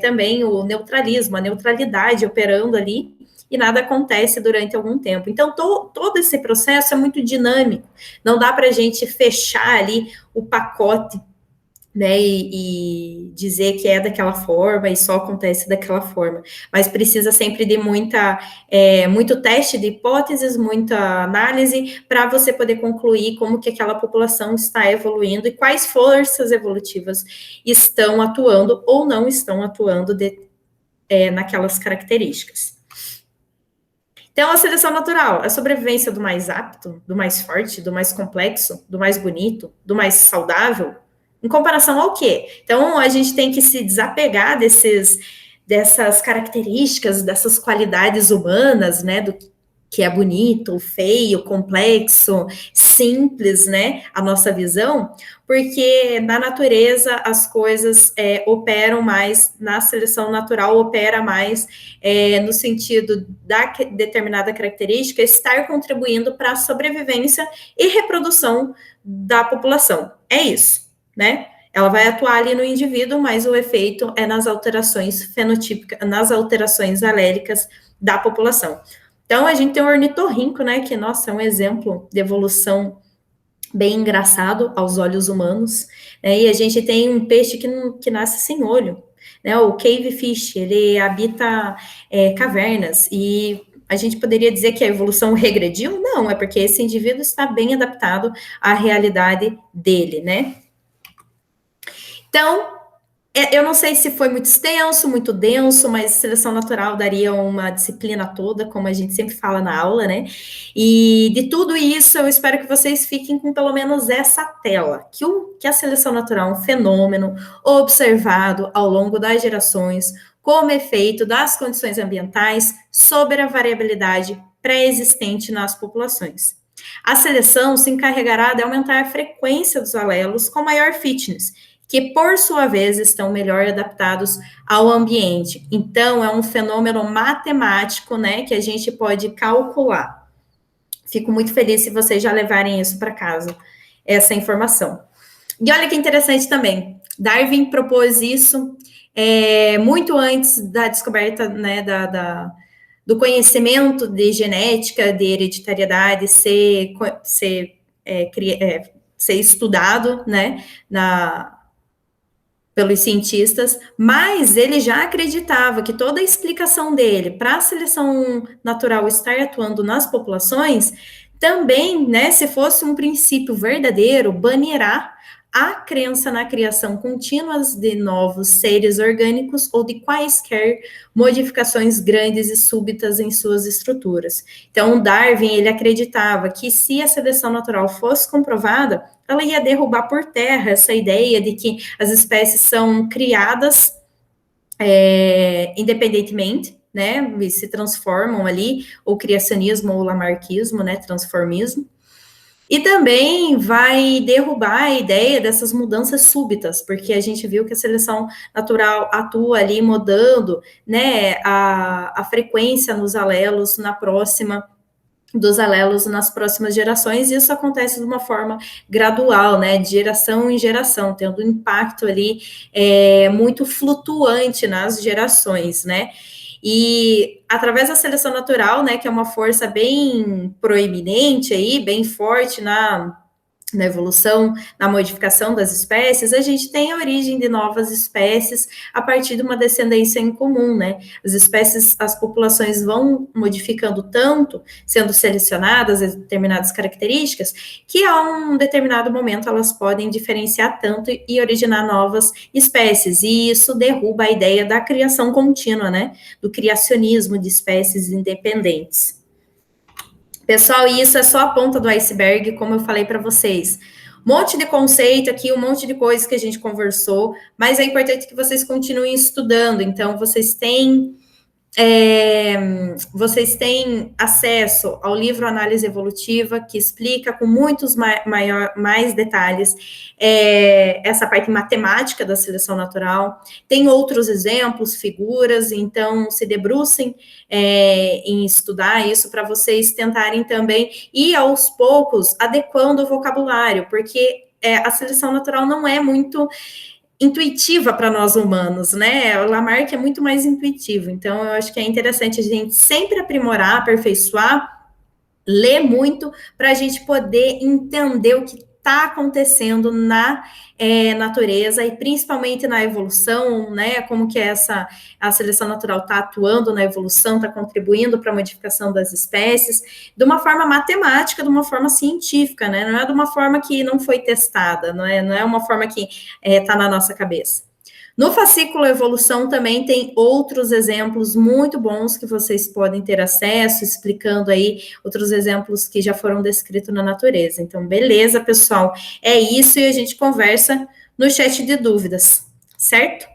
também o neutralismo, a neutralidade operando ali e nada acontece durante algum tempo. Então, todo esse processo é muito dinâmico. Não dá para a gente fechar ali o pacote, né, e dizer que é daquela forma e só acontece daquela forma, mas precisa sempre de muito teste de hipóteses, muita análise, para você poder concluir como que aquela população está evoluindo e quais forças evolutivas estão atuando ou não estão atuando naquelas características. Então, a seleção natural, a sobrevivência do mais apto, do mais forte, do mais complexo, do mais bonito, do mais saudável, em comparação ao quê? Então, a gente tem que se desapegar dessas características, dessas qualidades humanas, né, do que é bonito, feio, complexo, simples, né, a nossa visão, porque na natureza as coisas operam mais, na seleção natural opera mais no sentido da determinada característica estar contribuindo para a sobrevivência e reprodução da população. É isso, né? Ela vai atuar ali no indivíduo, mas o efeito é nas alterações fenotípicas, nas alterações alélicas da população. Então, a gente tem o ornitorrinco, né, que, nossa, é um exemplo de evolução bem engraçado aos olhos humanos, né, e a gente tem um peixe que nasce sem olho, né, o cavefish, ele habita cavernas, e a gente poderia dizer que a evolução regrediu? Não, é porque esse indivíduo está bem adaptado à realidade dele, né. Então, eu não sei se foi muito extenso, muito denso, mas seleção natural daria uma disciplina toda, como a gente sempre fala na aula, né? E de tudo isso, eu espero que vocês fiquem com pelo menos essa tela, que a seleção natural é um fenômeno observado ao longo das gerações, como efeito das condições ambientais sobre a variabilidade pré-existente nas populações. A seleção se encarregará de aumentar a frequência dos alelos com maior fitness, que, por sua vez, estão melhor adaptados ao ambiente. Então, é um fenômeno matemático, né, que a gente pode calcular. Fico muito feliz se vocês já levarem isso para casa, essa informação. E olha que interessante também, Darwin propôs isso muito antes da descoberta, né, do conhecimento de genética, de hereditariedade ser estudado, né, pelos cientistas, mas ele já acreditava que toda a explicação dele para a seleção natural estar atuando nas populações também, né, se fosse um princípio verdadeiro, banirá a crença na criação contínua de novos seres orgânicos ou de quaisquer modificações grandes e súbitas em suas estruturas. Então, Darwin, ele acreditava que se a seleção natural fosse comprovada, ela ia derrubar por terra essa ideia de que as espécies são criadas independentemente, né, e se transformam ali, ou criacionismo ou lamarquismo, né, transformismo. E também vai derrubar a ideia dessas mudanças súbitas, porque a gente viu que a seleção natural atua ali mudando, né, a frequência nos alelos na próxima dos alelos nas próximas gerações, e isso acontece de uma forma gradual, né, de geração em geração, tendo um impacto ali muito flutuante nas gerações, né, e através da seleção natural, né, que é uma força bem proeminente aí, bem forte na evolução, na modificação das espécies, a gente tem a origem de novas espécies a partir de uma descendência em comum, né? As espécies, as populações vão modificando tanto, sendo selecionadas determinadas características, que a um determinado momento elas podem diferenciar tanto e originar novas espécies, e isso derruba a ideia da criação contínua, né? Do criacionismo de espécies independentes. Pessoal, isso é só a ponta do iceberg, como eu falei para vocês. Um monte de conceito aqui, um monte de coisas que a gente conversou, mas é importante que vocês continuem estudando. Então, vocês têm acesso ao livro Análise Evolutiva, que explica com muitos mais detalhes essa parte matemática da seleção natural. Tem outros exemplos, figuras, então se debrucem em estudar isso para vocês tentarem também ir aos poucos adequando o vocabulário, porque a seleção natural não é muito intuitiva para nós humanos, né? O Lamarck é muito mais intuitivo, então eu acho que é interessante a gente sempre aprimorar, aperfeiçoar, ler muito para a gente poder entender o que está acontecendo na natureza e principalmente na evolução, né? Como que a seleção natural está atuando na evolução, está contribuindo para a modificação das espécies, de uma forma matemática, de uma forma científica, né? Não é de uma forma que não foi testada, não é uma forma que está na nossa cabeça. No fascículo Evolução também tem outros exemplos muito bons que vocês podem ter acesso, explicando aí outros exemplos que já foram descritos na natureza. Então, beleza, pessoal? É isso e a gente conversa no chat de dúvidas, certo?